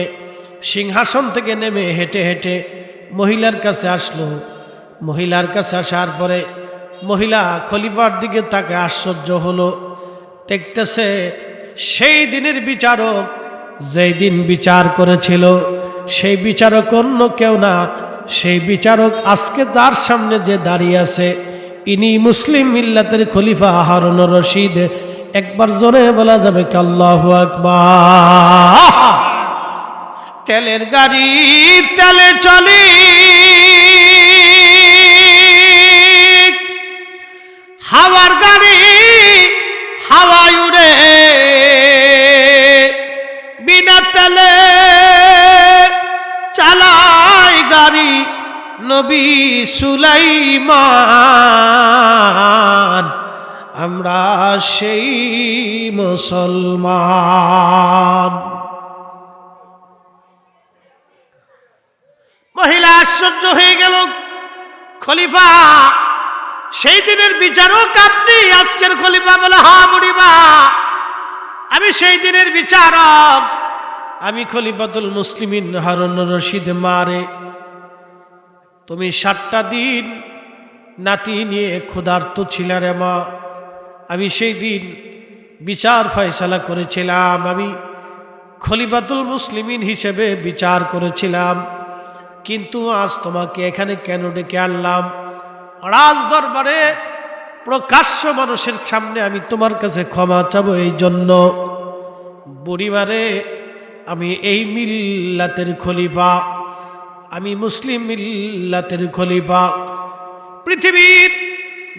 সিংহাসন থেকে নেমে হেঁটে হেঁটে মহিলার কাছে আসলো। মহিলার কাছে আসার পরে মহিলা খলিফার দিকে তাকে আশ্চর্য হলো। দেখতেছে সেই দিনের বিচারক, যেই দিন বিচার করেছিল সেই বিচারক অন্য কেউ না, সেই বিচারক আজকে তার সামনে যে দাঁড়িয়ে আছে ইনি মুসলিম মিল্লাতের খলিফা হারুনুর রশিদ। একবার জোরে বলা যাবে কি আল্লাহু আকবার। তেলের গাড়ি তেলে চলে, হাওয়ার গাড়ি হাওয়ায় উড়ে, বিনা তেলে চালায় গাড়ি নবী সুলাইমান। আমরা সেই মুসলমান। মহিলা আশ্চর্য হয়ে গেল, খলিফা সেই দিনের বিচারক আপনি? আজকের খলিফা বলে, হ্যাঁ বুড়িমা, আমি সেই দিনের বিচারক, আমি খলিফাতুল মুসলিমিন হারুনুর রশিদ। মারে তুমি 7টা দিন নাতি নিয়ে ক্ষুধার্ত ছিলে রে মা। আমি সেই দিন বিচার ফয়সালা করেছিলাম, আমি খলিফাতুল মুসলিমিন হিসেবে বিচার করেছিলাম, কিন্তু আজ তোমাকে এখানে কেন ডেকে আনলাম? রাজ দরবারে প্রকাশ্য মানুষের সামনে আমি তোমার কাছে ক্ষমা চাবো এই জন্য। বুড়িমারে, আমি এই মিল্লাতের খলিফা, আমি মুসলিম মিল্লাতের খলিফা। পৃথিবীর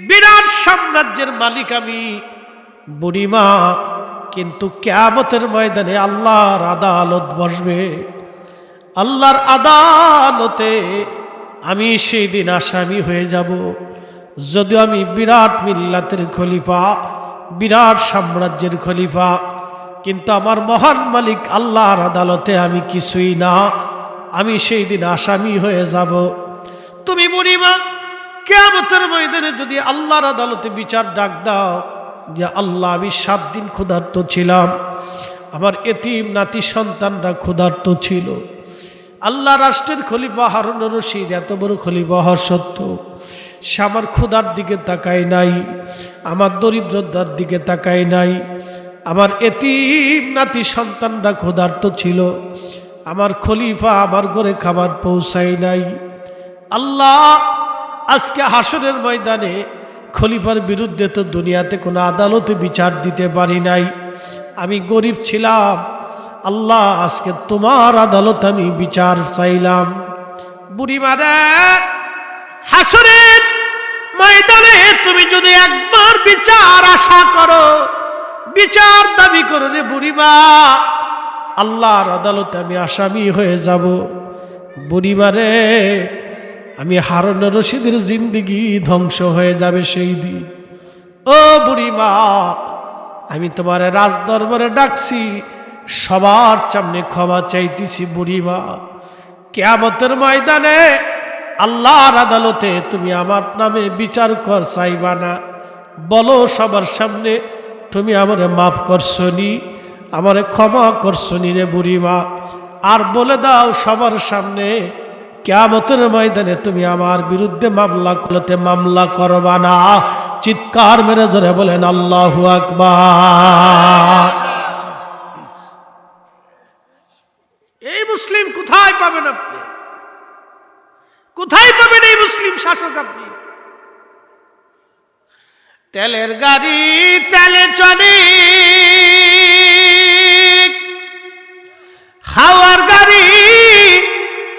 বিরাট সাম্রাজ্যের মালিক আমি, বুড়িমা। কিন্তু কিয়ামতের ময়দানে আল্লাহর আদালত বসবে। আল্লাহর আদালতে আমি সেই দিন আসামি হয়ে যাব। যদিও আমি বিরাট মিল্লাতের খলিফা, বিরাট সাম্রাজ্যের খলিফা, কিন্তু আমার মহান মালিক আল্লাহর আদালতে আমি কিছুই না। আমি সেই দিন আসামি হয়ে যাব। তুমি বুড়িমা কিয়ামতের ময়দানে যদি আল্লাহর আদালতে বিচার ডাক দাও যে আল্লাহ আমি 7 দিন ক্ষুধার্ত ছিলাম, আমার এতিম নাতি সন্তানরা ক্ষুধার্ত ছিল, আল্লাহ রাষ্ট্রের খলিফা হারুন রশিদ এত বড় খলিফা হওয়ার সত্ত্বেও সে আমার ক্ষুধার দিকে তাকায় নাই, আমার দরিদ্রতার দিকে তাকায় নাই, আমার এতিম নাতি সন্তানরা ক্ষুধার্ত ছিল, আমার খলিফা আমার ঘরে খাবার পৌঁছায় নাই। আল্লাহ আজকে হাসরের ময়দানে খলিফার বিরুদ্ধে তো দুনিয়াতে কোনো আদালতে বিচার দিতে পারি নাই, আমি গরিব ছিলাম। আল্লাহ আজকে তোমার আদালত আমি বিচার চাইলাম। বুড়িমারে হাসরের ময়দানে তুমি যদি একবার বিচার আশা করো, বিচার দাবি করো রে বুড়িমা, আল্লাহর আদালতে আমি আসামি হয়ে যাব। বুড়িমারে আমি হারুন রশিদের জিন্দেগি ধ্বংস হয়ে যাবে সেই দিন। ও বুড়িমা, আমি তোমার রাজ দরবারে ডাকছি, সবার সামনে ক্ষমা চাইতেছি। বুড়িমা কিয়ামতের ময়দানে আল্লাহর আদালতে তুমি আমার নামে বিচার কর চাইবা না? বলো সবার সামনে তুমি আমারে মাফ করছনি, আমারে ক্ষমা করছনি রে বুড়িমা। আর বলে দাও সবার সামনে কিয়ামতের ময়দানে তুমি আমার বিরুদ্ধে মামলা করতে মামলা করবা না। চিৎকার মেরে জোরে বলেন আল্লাহু আকবার। এই মুসলিম কোথায় পাবেন আপনি? কোথায় পাবেন এই মুসলিম শাসক আপনি? তেলের গাড়ি তেলে চলে, হাওয়ার গাড়ি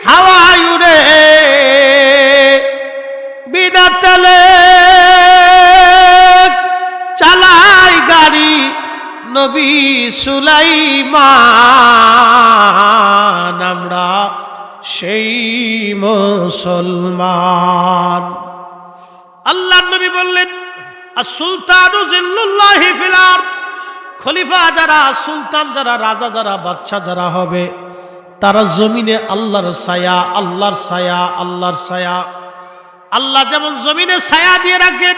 হাওয়ায় উড়ে, বিনা তেলে চালাই গাড়ি নবী সুলাইমান। আমরা সেই মুসলমান। আল্লাহর নবী বললেন আস-সুলতানু জিল্লুল্লাহি ফিল আরদ, খলিফা যারা, সুলতান যারা, রাজা যারা, বাদশা যারা হবে তারা জমিনে আল্লাহর ছায়া, আল্লাহর ছায়া, আল্লাহর ছায়া। আল্লাহ যেমন জমিনে ছায়া দিয়ে রাখেন,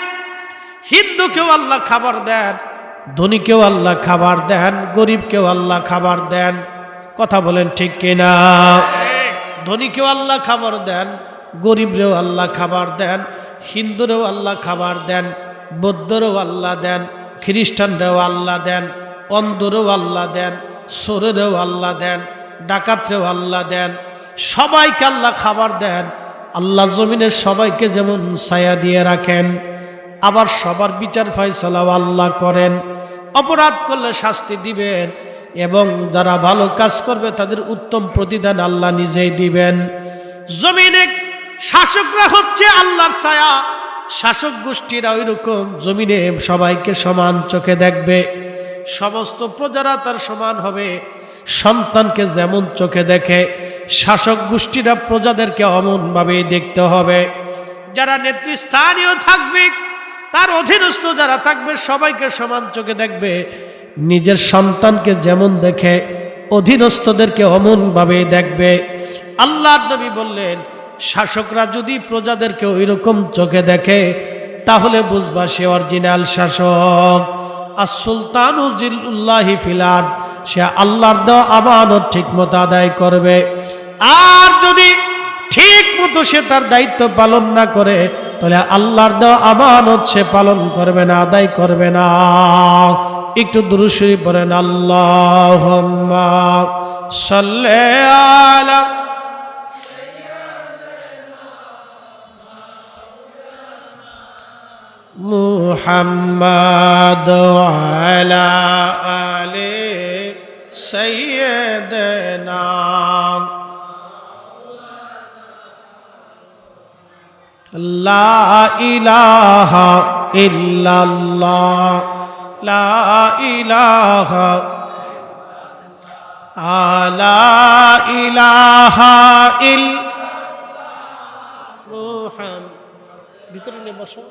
হিন্দুকেও আল্লাহ খাবার দেন, ধনীকেও আল্লাহ খাবার দেন, গরিবকেও আল্লাহ খাবার দেন। কথা বলেন ঠিক কিনা? ধনীকেও আল্লাহ খাবার দেন, গরিবরেও আল্লাহ খাবার দেন, হিন্দুরেও আল্লাহ খাবার দেন, বৌদ্ধরেও আল্লাহ দেন, খ্রিস্টানরাও আল্লাহ দেন, অন্ধরেও আল্লাহ দেন, চোরেরও আল্লাহ দেন, ডাকাতরেও আল্লাহ দেন, সবাইকে আল্লাহ খাবার দেন। আল্লাহ জমিনের সবাইকে যেমন ছায়া দিয়ে রাখেন, আবার সবার বিচার ফয়সালাও আল্লাহ করেন। অপরাধ করলে শাস্তি দিবেন এবং যারা ভালো কাজ করবে তাদের উত্তম প্রতিদান আল্লাহ নিজেই দিবেন। জমিনে শাসকরা হচ্ছে আল্লাহর ছায়া, শাসক গোষ্ঠীরা ওই রকম জমিনে সবাইকে সমান চোখে দেখবে, সমস্ত প্রজারা তার সমান হবে। সন্তানকে যেমন চোখে দেখে শাসক গোষ্ঠীরা প্রজাদেরকে অমনভাবে দেখতে হবে। যারা নেতৃস্থানীয় থাকবে তার অধীনস্থ যারা থাকবে সবাইকে সমান চোখে দেখবে। নিজের সন্তানকে যেমন দেখে অধীনস্থদেরকে অমনভাবে দেখবে। আল্লাহর নবী বললেন শাসকরা যদি প্রজাদেরকে ওই রকম চোখে দেখে তাহলে বুঝবা সে অরিজিনাল শাসক। আস-সুলতানু জিল্লুল্লাহি ফিল আরদ, সে আল্লাহর দেওয়া আমানত ঠিক মতো আদায় করবে। আর যদি ঠিক মতো সে তার দায়িত্ব পালন না করে তাহলে আল্লাহর দেওয়া আমানত সে পালন করবে না, আদায় করবে না। একটু দুরূদ শরীফ পড়েন, আল্লাহুম্মা সাল্লি আলা মুহাম্মাদ ওয়া আলা আলি সাইয়্যিদিনা। লা ইলাহা ইল্লাল্লাহ লা ইলাহা লা ইলাহা ইল্লাল্লাহ ভিতরে নিয়ে বসো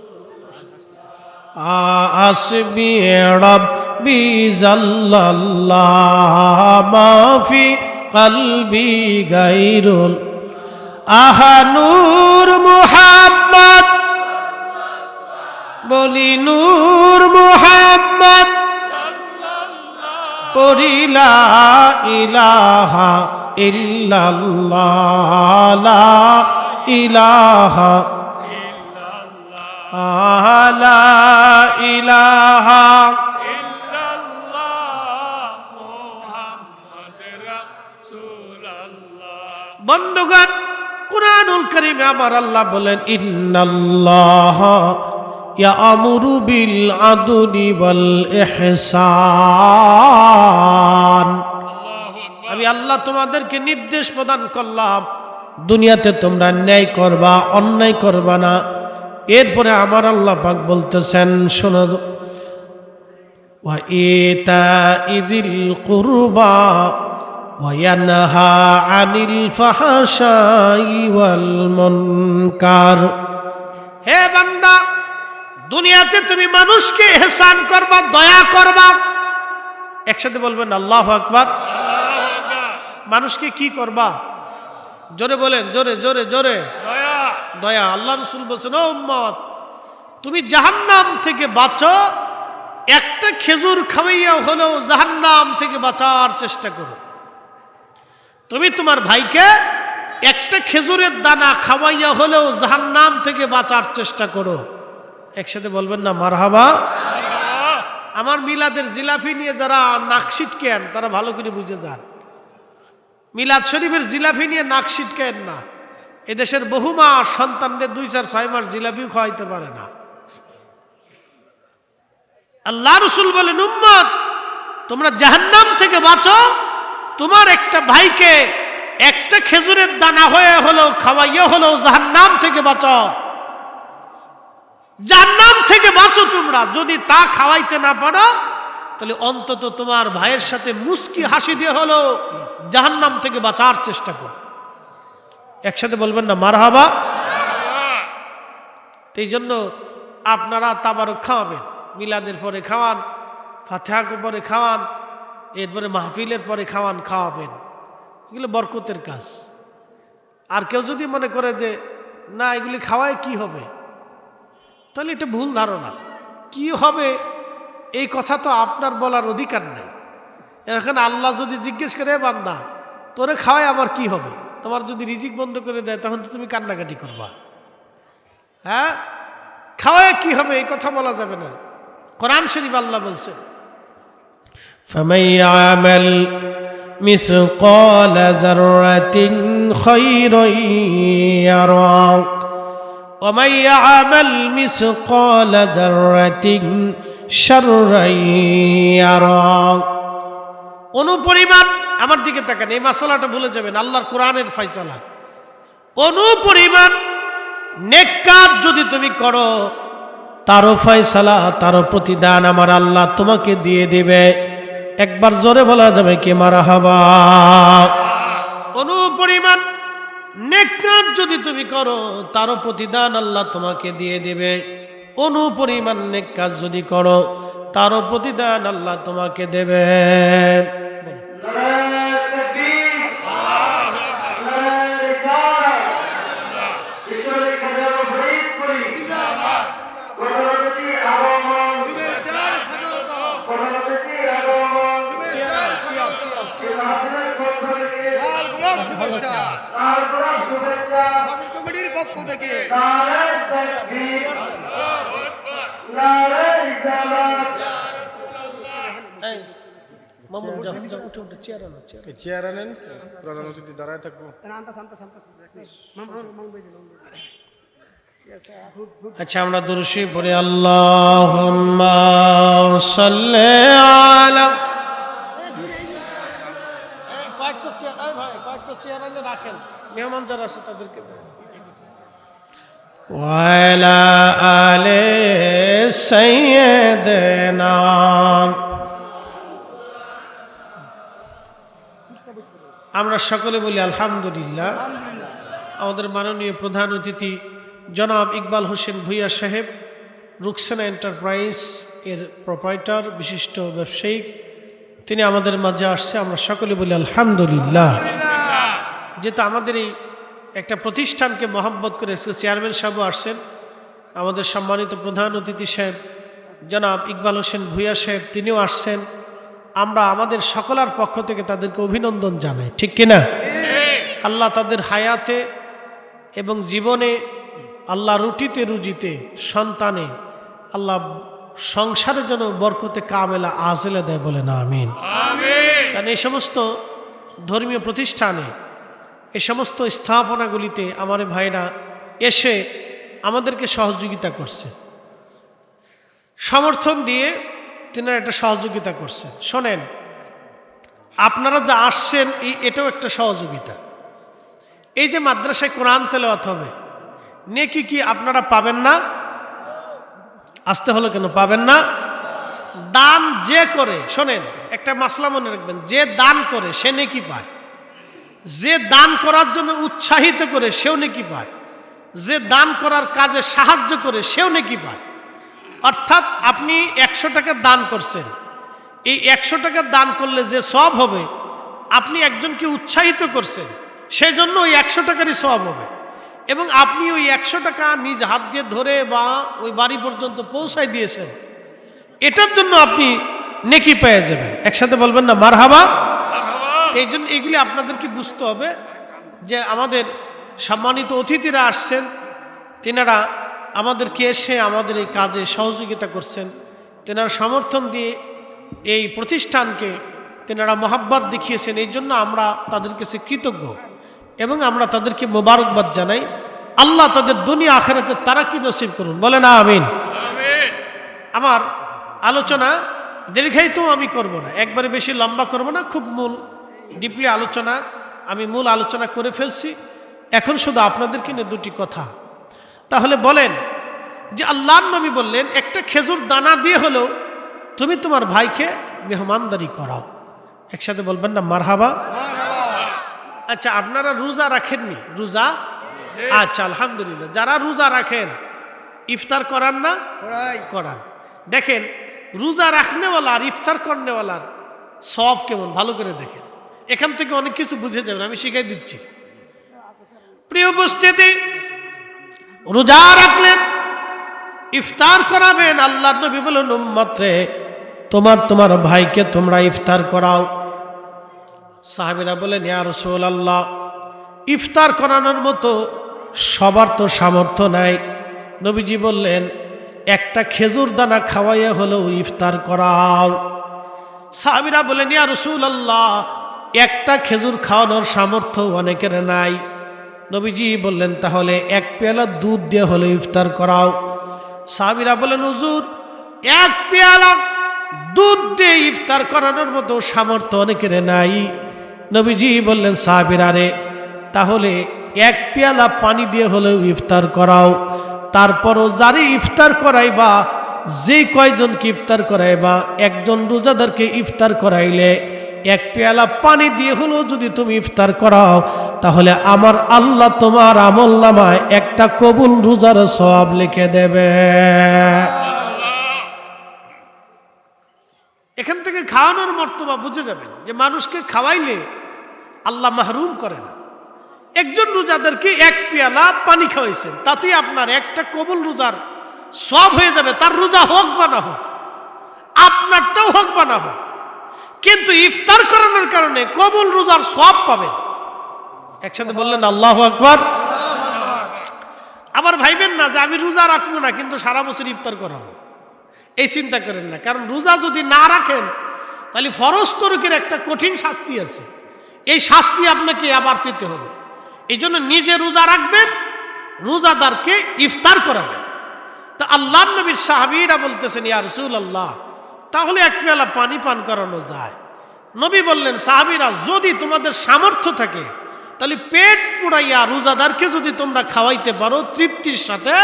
আসবি রব্বি জাল্লাল্লাহ মা ফি কলবি গায়রুল আহা নূর মুহাম্মদ বলি নূর মুহাম্মদ পড়ি লা ইলাহা ইল্লাল্লাহ লা ইলাহা লা ইলাহা বন্ধুগণ কুরআনুল কারীমে আমার আল্লাহ বলেন ইন্নাল্লাহা ইয়ামুরু বিল আদলি ওয়াল ইহসান আমি আল্লাহ তোমাদেরকে নির্দেশ প্রদান করলাম দুনিয়াতে তোমরা ন্যায় করবা অন্যায় করবা না এরপরে আমার আল্লাহ পাক বলতেছেন শোনো ওয়া ইতাইদিল কুরবা ওয়া ইয়ানহা আনিল ফাহশাই ওয়াল মুনকার হে বান্দা দুনিয়াতে তুমি মানুষকে ইহসান করবা দয়া করবা একসাথে বলবেন আল্লাহু আকবার মানুষকে কি করবা জোরে বলেন জোরে জোরে জোরে দয়া আল্লাহ রাসূল বলেছেন ও উম্মত তুমি জাহান্নাম থেকে বাঁচো একটা খেজুর খাওয়াইয়া হলেও জাহান্নাম থেকে বাঁচার চেষ্টা করো তুমি তোমার ভাইকে একটা খেজুরের দানা খাওয়াইয়া হলেও জাহান্নাম থেকে বাঁচার চেষ্টা করো একসাথে বলবেন না মারহাবা আমার মিলাদের জিলাপি নিয়ে যারা নাক ছিটকেন তারা ভালো করে বুঝে যান মিলাদ শরীফের জিলাপি নিয়ে নাক ছিটকেন না এদেশের বহু মা সন্তানদের 2-4-6 মাস জিলাপিও খাওয়াইতে পারে না আল্লাহ রাসূল বলেন উম্মত তোমরা জাহান্নাম থেকে বাঁচো তোমার একটা ভাইকে একটা খেজুরের দানা হয়ে হলো খাওয়াইয়া হলো জাহান্নাম থেকে বাঁচো জাহান্নাম থেকে বাঁচো তোমরা যদি তা খাওয়াইতে না পারো তাহলে অন্তত তোমার ভাইয়ের সাথে মুস্কি হাসি দিয়ে হলো জাহান্নাম থেকে বাঁচার চেষ্টা করো একসাথে বলবেন না মারহাবা এই জন্য আপনারা তাবারক খাওয়াবেন মিলাদের পরে খাওয়ান ফাতিহার পরে খাওয়ান এরপরে মাহফিলের পরে খাওয়াবেন এগুলো বরকতের কাজ আর কেউ যদি মনে করে যে না এগুলি খাওয়ায় কি হবে তাহলে এটা ভুল ধারণা কি হবে এই কথা তো আপনার বলার অধিকার নেই এখন আল্লাহ যদি জিজ্ঞেস করে বান্দা তোরে খাওয়ায় আমার কি হবে তোমার যদি রিজিক বন্ধ করে দেয় তখন তো তুমি কান্নাকাটি করবা হ্যাঁ খাওয়ায় কি হবে এই কথা বলা যাবে না কোরআন শরীফ আল্লাহ বলছেন ফামান ইয়ামাল মিসকাল যাররাতিন খায়রান ইয়ারা ওয়া মান ইয়ামাল মিসকাল যাররাতিন শাররান ইয়ারা অনুপরিমাণ আমার দিকে তাকান এই মাসালাটা ভুলে যাবেন আল্লাহর কোরআনের ফয়সালা অনুপরিমাণ নেক কাজ যদি তুমি করো তারও ফয়সালা তারও প্রতিদান আমার আল্লাহ তোমাকে দিয়ে দিবে একবার জোরে বলা যাবে কি মারহাবা অনুপরিমাণ নেক কাজ যদি তুমি করো তারও প্রতিদান আল্লাহ তোমাকে দিয়ে দিবে অনুপরিমাণ নেক কাজ যদি করো তারও প্রতিদান আল্লাহ তোমাকে দেবেন চেয়ার আনেন প্রধান অতিথি দাঁড়ায় থাকবো আচ্ছা আমরা দুরূদ পড়ি আল্লাহুম্মা সাল্লি আলা কয়েকটা চেয়ার এনে রাখেন মেহমান যারা আছে তাদেরকে وعلى آل سيدنا আমরা সকলে বলি আলহামদুলিল্লাহ। আমাদের মাননীয় প্রধান অতিথি জনাব ইকবাল হোসেন ভূঁইয়া সাহেব, রুকসানা এন্টারপ্রাইজ এর প্রোপাইটার, বিশিষ্ট ব্যবসায়িক, তিনি আমাদের মাঝে আসছে। আমরা সকলে বলি আলহামদুলিল্লাহ। যেহেতু আমাদের এই একটা প্রতিষ্ঠানকে মহব্বত করে চেয়ারম্যান সাহেবও আসছেন, আমাদের সম্মানিত প্রধান অতিথি সাহেব জনাব ইকবাল হোসেন ভূঁইয়া সাহেব তিনিও আসছেন। আমরা আমাদের সকলের পক্ষ থেকে তাদেরকে অভিনন্দন জানাই, ঠিক কিনা? আল্লাহ তাদের হায়াতে এবং জীবনে, আল্লাহ রুটিতে রুজিতে, সন্তানে, আল্লাহ সংসারের জন্য বরকতে কামেলা আজেলা দেয়, বলে না আমিন। কারণ এই সমস্ত ধর্মীয় প্রতিষ্ঠানে, এই সমস্ত স্থাপনাগুলিতে আমার ভাইরা এসে আমাদেরকে সহযোগিতা করছে, সমর্থন দিয়ে তিনারা একটা সহযোগিতা করছেন। শোনেন, আপনারা যা আসছেন এটাও একটা সহযোগিতা। এই যে মাদ্রাসায় কোরআন তেলাওয়াত হবে, নেকি কি আপনারা পাবেন না? আসতে হলো কেন? পাবেন না? দান যে করে, শোনেন একটা মাসলা মনে রাখবেন, যে দান করে সে নেকি পায়, যে দান করার জন্য উৎসাহিত করে সেও নেকি পায়, যে দান করার কাজে সাহায্য করে সেও নেকি পায়। অর্থাৎ আপনি 100 টাকা দান করছেন, এই 100 টাকা দান করলে যে সওয়াব হবে, আপনি একজনকে উৎসাহিত করছেন, সেই জন্য ওই 100 টাকারই সওয়াব হবে। এবং আপনি ওই 100 টাকা নিজ হাত দিয়ে ধরে বা ওই বাড়ি পর্যন্ত পৌঁছায় দিয়েছেন, এটার জন্য আপনি নেকি পেয়ে যাবেন। একসাথে বলবেন না মারহাবা? এই জন্য এগুলি আপনাদেরকে বুঝতে হবে যে আমাদের সম্মানিত অতিথিরা আসছেন, তিনারা আমাদেরকে এসে আমাদের এই কাজে সহযোগিতা করছেন, তেনারা সমর্থন দিয়ে এই প্রতিষ্ঠানকে তেনারা মহাব্বত দেখিয়েছেন। এই জন্য আমরা তাদের কাছে কৃতজ্ঞ এবং আমরা তাদেরকে মোবারকবাদ জানাই। আল্লাহ তাদের দুনিয়া আখিরাতে তারাক্কি নসিব করুন, বলে না আমিন। আমার আলোচনা দীর্ঘায়িত আমি করব না, একবারে বেশি লম্বা করব না, খুব মূল ডিপলি আলোচনা, আমি মূল আলোচনা করে ফেলছি। এখন শুধু আপনাদেরকে নিয়ে দুটি কথা। তাহলে বলেন যে আল্লাহর নবী বললেন একটা খেজুর দানা দিয়ে হলেও তুমি তোমার ভাইকে মেহমানদারি করাও। একসাথে বলবেন না মারহাবা? আচ্ছা, আপনারা রোজা রাখেননি? রোজা, আচ্ছা আলহামদুলিল্লাহ। যারা রোজা রাখেন ইফতার করান না? করান। দেখেন রোজা রাখনেওয়ালা আর ইফতার করনেওয়ালার সওয়াব কেমন, ভালো করে দেখেন। এখান থেকে অনেক কিছু বুঝে যাবেন, আমি শিখাই দিচ্ছি। প্রিয় উপস্থিতি, রোজা রাখলেন, ইফতার করাবেন। আল্লাহর নবী বলেন উম্মত রে, তোমার ভাইকে তোমরা ইফতার করাও। সাহাবীরা বলেন ইয়া রাসূলুল্লাহ, ইফতার করানোর মতো সবার তো সামর্থ্য নাই। নবীজি বললেন একটা খেজুর দানা খাওয়াইয়া হলেও ইফতার করাও। সাহাবীরা বলেন ইয়া রাসূলুল্লাহ, একটা খেজুর খাওয়ানোর সামর্থ্য অনেকের নাই। নবীজি বললেন তাহলে 1 পেয়ালা দুধ দিয়ে হলে ইফতার করাও। সাহাবীরা বলেন হুজুর, 1 পেয়ালা দুধ দিয়ে ইফতার করানোর মতো সামর্থ্য অনেকের নাই। নবীজি বললেন সাহাবীরা রে, তাহলে 1 পেয়ালা পানি দিয়ে হলেও ইফতার করাও। তারপরও যারে ইফতার করাইবা, যে কয়জনকে ইফতার করাইবা, একজন রোজাদারকে ইফতার করাইলে 1 পেয়ালা পানি দিয়ে হলেও যদি তুমি ইফতার করাও, তাহলে আমার আল্লাহ তোমার আমলনামায় একটা কবুল রোজার সওয়াব লিখে দেবে। এখান থেকে খাওয়ানোর মর্তবা বুঝে যাবেন যে মানুষকে খাওয়াইলে আল্লাহ মাহরুম করে না। একজন রোজাদারকে 1 পেয়ালা পানি খাওয়াইছেন, তাতেই আপনার একটা কবুল রোজার সওয়াব হয়ে যাবে। তার রোজা হোক বা না হোক, আপনারটাও হোক বা না হোক, কিন্তু ইফতার করানোর কারণে কবুল রোজার সওয়াব পাবেন। একসাথে বললেন আল্লাহু আকবার। আবার ভাইবেন না যে আমি রোজা রাখবো না কিন্তু সারা বছর ইফতার করাবো, এই চিন্তা করেন না। কারণ রোজা যদি না রাখেন তাহলে ফরজ তরকের একটা কঠিন শাস্তি আছে, এই শাস্তি আপনাকে আবার পেতে হবে। এই জন্য নিজে রোজা রাখবেন, রোজাদারকে ইফতার করাবেন। তা আল্লাহর নবীর সাহাবীরা বলতেছেন ইয়া রাসূলুল্লাহ, তাহলে 1 পেয়ালা পানি পান করানো যায়? নবী বললেন সাহাবীরা, যদি তোমাদের সামর্থ্য থাকে তাহলে পেট পুড়াইয়া রোজাদারকে যদি তোমরা খাওয়াইতে পারো তৃপ্তির সাথে,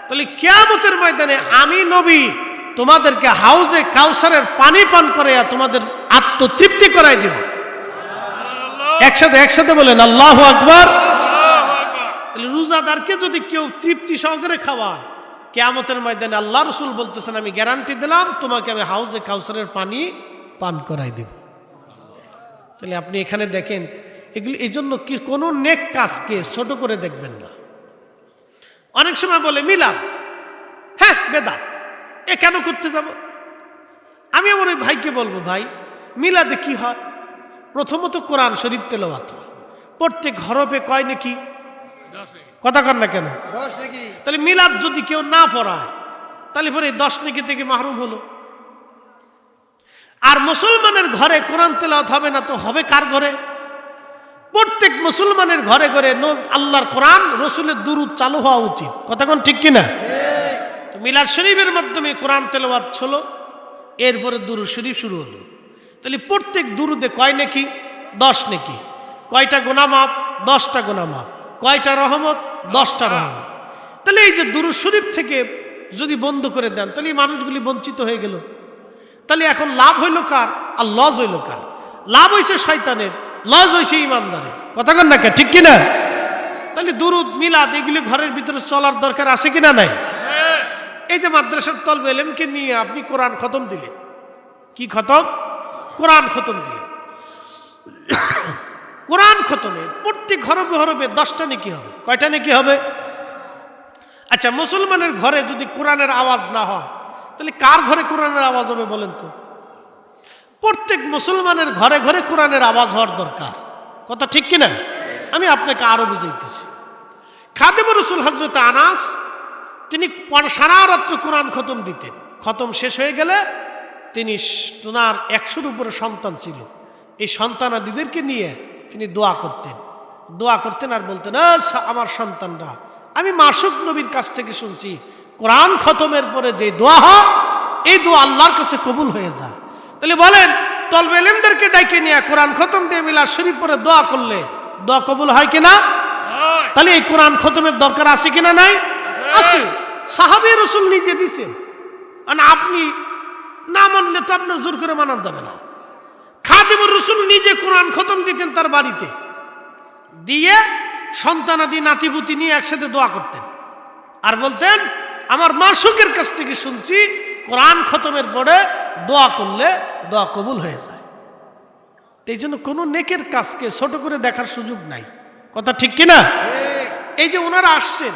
তাহলে কিয়ামতের ময়দানে আমি নবী তোমাদেরকে হাউজে কাউসারের পানি পান করাইয়া তোমাদের আত্মতৃপ্তি করাই দেব। একসাথে বলেন আল্লাহু আকবার। তাহলে রোজাদারকে যদি কেউ তৃপ্তি সহকারে খাওয়ায়, কিয়ামতের ময়দানে আল্লাহ রাসূল বলতেছেন আমি গ্যারান্টি দিলাম তোমাকে আমি হাউজে কাউসারের পানি পান করাই দেব। তাহলে আপনি এখানে দেখেন এগুলি এই জন্য কি কোনো নেক কাজকে ছোট করে দেখবেন না। অনেক সময় বলে মিলাদ, হ্যাঁ বেদাত, এ কেন করতে যাব? আমি আমার ওই ভাইকে বলবো, ভাই মিলাদে কি হয়? প্রথমত কোরআন শরীফ তেলাওয়াত হয়, প্রত্যেক হরফে কয় নাকি? কথা কন না কেন? তাহলে মিলাদ যদি কেউ না পড়ায় তাহলে পরে 10 নেকি থেকে মাহরুম হলো। আর মুসলমানের ঘরে কোরআন তেলাওয়াত হবে না তো হবে কার ঘরে? প্রত্যেক মুসলমানের ঘরে ঘরে আল্লাহর কোরআন রসুলের দুরূদ চালু হওয়া উচিত। কথা কোন ঠিক কিনা? তো মিলাদ শরীফের মাধ্যমে কোরআন তেলাওয়াত হলো, এরপরে দুরূদ শরীফ শুরু হলো। তাহলে প্রত্যেক দুরুদে কয় নেকি? 10 নেকি। কয়টা গুনাহ মাফ? 10টা গুনাহ মাফ। কয়টা রহমত? 10টা রহমত। তাহলে এই যে দুরূদ শরীফ থেকে যদি বন্ধ করে দেন তাহলে এই মানুষগুলি বঞ্চিত হয়ে গেল। তাহলে এখন লাভ হইল কার আর লস হইল কার? লাভ হইছে শয়তানের, লস হইছে ইমানদারের। কথা কন না কে ঠিক কিনা? তাহলে দুরুদ মিলাদ এগুলি ঘরের ভিতরে চলার দরকার আছে কিনা নাই? এই যে মাদ্রাসার তলবে এলেমকে নিয়ে আপনি কোরআন খতম দিলেন, কি খতম? কোরআন খতম দিলেন। কোরআন খতমে প্রত্যেক হরফে হরফে 10টা নেকি হবে। কয়টা নেকি হবে? আচ্ছা, মুসলমানের ঘরে যদি কোরআনের আওয়াজ না হয় তাহলে কার ঘরে কোরআনের আওয়াজ হবে বলেন তো? প্রত্যেক মুসলমানের ঘরে ঘরে কোরআনের আওয়াজ হওয়ার দরকার। কথা ঠিক কিনা? আমি আপনাকে আরো বুঝাইতেছি। খাদেম রাসূল হযরত আনাস তিনি সারা রাত্র কোরআন খতম দিতেন। খতম শেষ হয়ে গেলে তিনি ওনার 100-র উপরে সন্তান ছিল, এই সন্তানাদিদেরকে নিয়ে তিনি দোয়া করতেন আর বলতেন, আমার সন্তানরা, আমি মাসুক নবীর কাছ থেকে শুনছি কোরআন খতমের পরে যে দোয়া হয় এই দোয়া আল্লাহর কাছে কবুল হয়ে যায়। তাহলে বলেন তলবে ইলমদেরকে ডাইকে নিয়ে কোরআন খতম দিয়ে মিলাদ শরীফ পরে দোয়া করলে দোয়া কবুল হয় কিনা? তাহলে এই কোরআন খতমের দরকার আছে কিনা নাই? আছে। সাহাবে রাসূল নিজে দিয়েছেন, আর আপনি না মানলে তো আপনার জোর করে মানা যাবে না। খাদেমুর রাসূল নিজে কোরআন খতম দিতেন তার বাড়িতে, দিয়ে সন্তানাদি নাতিপুতি নিয়ে একসাথে দোয়া করতেন আর বলতেন আমার মাসুকের কাছ থেকে শুনছি কোরআন খতমের পরে দোয়া করলে দোয়া কবুল হয়ে যায়। এই জন্য কোনো নেকের কাজকে ছোট করে দেখার সুযোগ নাই। কথা ঠিক কিনা? এই যে ওনারা আসছেন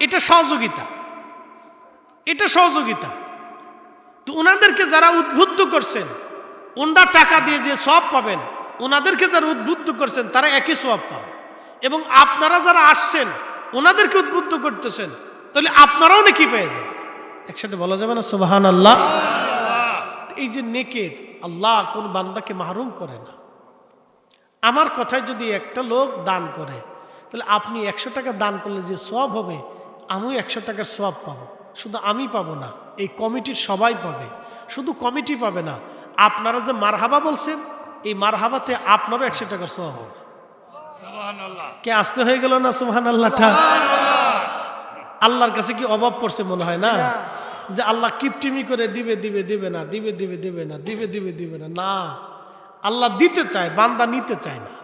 এটা সহযোগিতা, এটা সহযোগিতা। তো ওনাদেরকে যারা উদ্বুদ্ধ করছেন ওনারা টাকা দিয়ে যে সওয়াব পাবেন, ওনাদেরকে যারা উদ্বুদ্ধ করছেন তারা একই সওয়াব পাবে। এবং আপনারা যারা আসছেন ওনাদেরকে উদ্বুদ্ধ করতেছেন তাহলে আপনারাও নেকি পেয়ে যাবেন। একসাথে বলা যাবে না সুবহানাল্লাহ? এই যে নেকের আল্লাহ কোন বান্দাকে মাহরুম করে না। আমার কথায় যদি একটা লোক দান করে তাহলে আপনি 100 টাকা দান করলে যে সওয়াব হবে আমিও 100 টাকার সওয়াব পাবো। শুধু আমি পাবো না, এই কমিটির সবাই পাবে। শুধু কমিটি পাবে না, আপনারা যে মারহাবা বলছেন এই মারহাবাতে আপনারও 100 টাকার সওয়াব হবে। কে আসতে হয়ে গেল না সুবহানাল্লাহটা? আল্লাহর কাছে কি অভাব পড়ছে মনে হয় না? যে আল্লাহ কিপটিমি করে দিবে না। না, আল্লাহ দিতে চায়, বান্দা নিতে চায় না।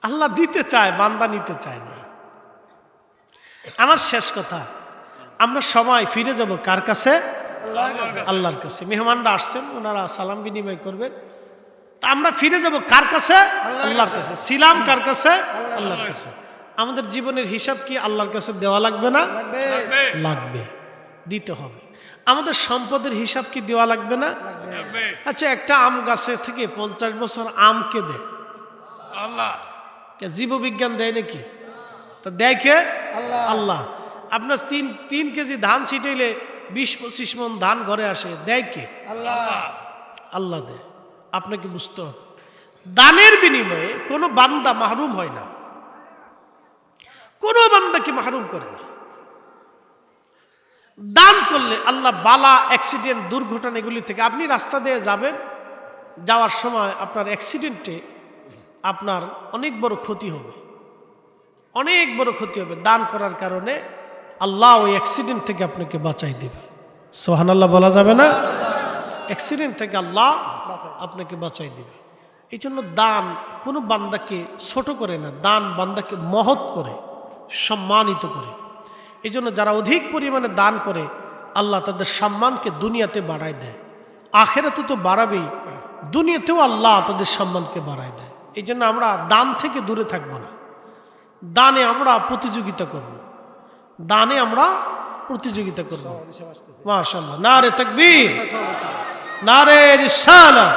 আল্লাহ দিতে চায়, বান্দা নিতে চায় না। আমার শেষ কথা, আমরা সবাই ফিরে যাব কার কাছে? আল্লাহর কাছে। মেহমানরা আসছেন, ওনারা সালাম বিনিময় করবেন। তা আমরা ফিরে যাব কার কাছে? আল্লাহর কাছে। ছিলাম কার কাছে? আল্লাহর কাছে। আমাদের জীবনের হিসাব কি আল্লাহর কাছে দেওয়া লাগবে না? লাগবে, দিতে হবে। আমাদের সম্পদের হিসাব কি দেওয়া লাগবে না? আচ্ছা, একটা আম গাছে থেকে 50 বছর আম কে দেয়? আল্লাহ। জীববিজ্ঞান দেয় নাকি? তা দেয় কে? আল্লাহ। আপনার 3 কেজি ধান ছিটাইলে 20-25 মণ ধান ঘরে আসে, দেয় কে? আল্লাহ দেয়। আপনাকে বুঝতে হবে দানের বিনিময়ে কোনো বান্দা মাহরুম হয় না, কোনো বান্দাকে মাহরুম করে না। দান করলে আল্লাহ বালা, অ্যাক্সিডেন্ট, দুর্ঘটনা এগুলি থেকে, আপনি রাস্তা দিয়ে যাবেন, যাওয়ার সময় আপনার অ্যাক্সিডেন্টে আপনার অনেক বড় ক্ষতি হবে, অনেক বড় ক্ষতি হবে। দান করার কারণে আল্লাহ ওই অ্যাক্সিডেন্ট থেকে আপনাকে বাঁচাই দেবে। সুবহানাল্লাহ বলা যাবে না? অ্যাক্সিডেন্ট থেকে আল্লাহ আপনাকে বাঁচাই দেবে। এই জন্য দান কোনো বান্দাকে ছোট করে না, দান বান্দাকে মহৎ করে, সম্মানিত করে। এই জন্য যারা অধিক পরিমাণে দান করে আল্লাহ তাদের সম্মানকে দুনিয়াতে বাড়ায় দেয়, আখেরাতে তো বাড়াবেই, দুনিয়াতেও আল্লাহ তাদের সম্মানকে বাড়ায় দেয়। এই জন্য আমরা দান থেকে দূরে থাকব না, দানে আমরা প্রতিযোগিতা করব, দানে আমরা প্রতিযোগিতা করব। মাশাআল্লাহ, নারে তাকবীর, নারে রিসালাত।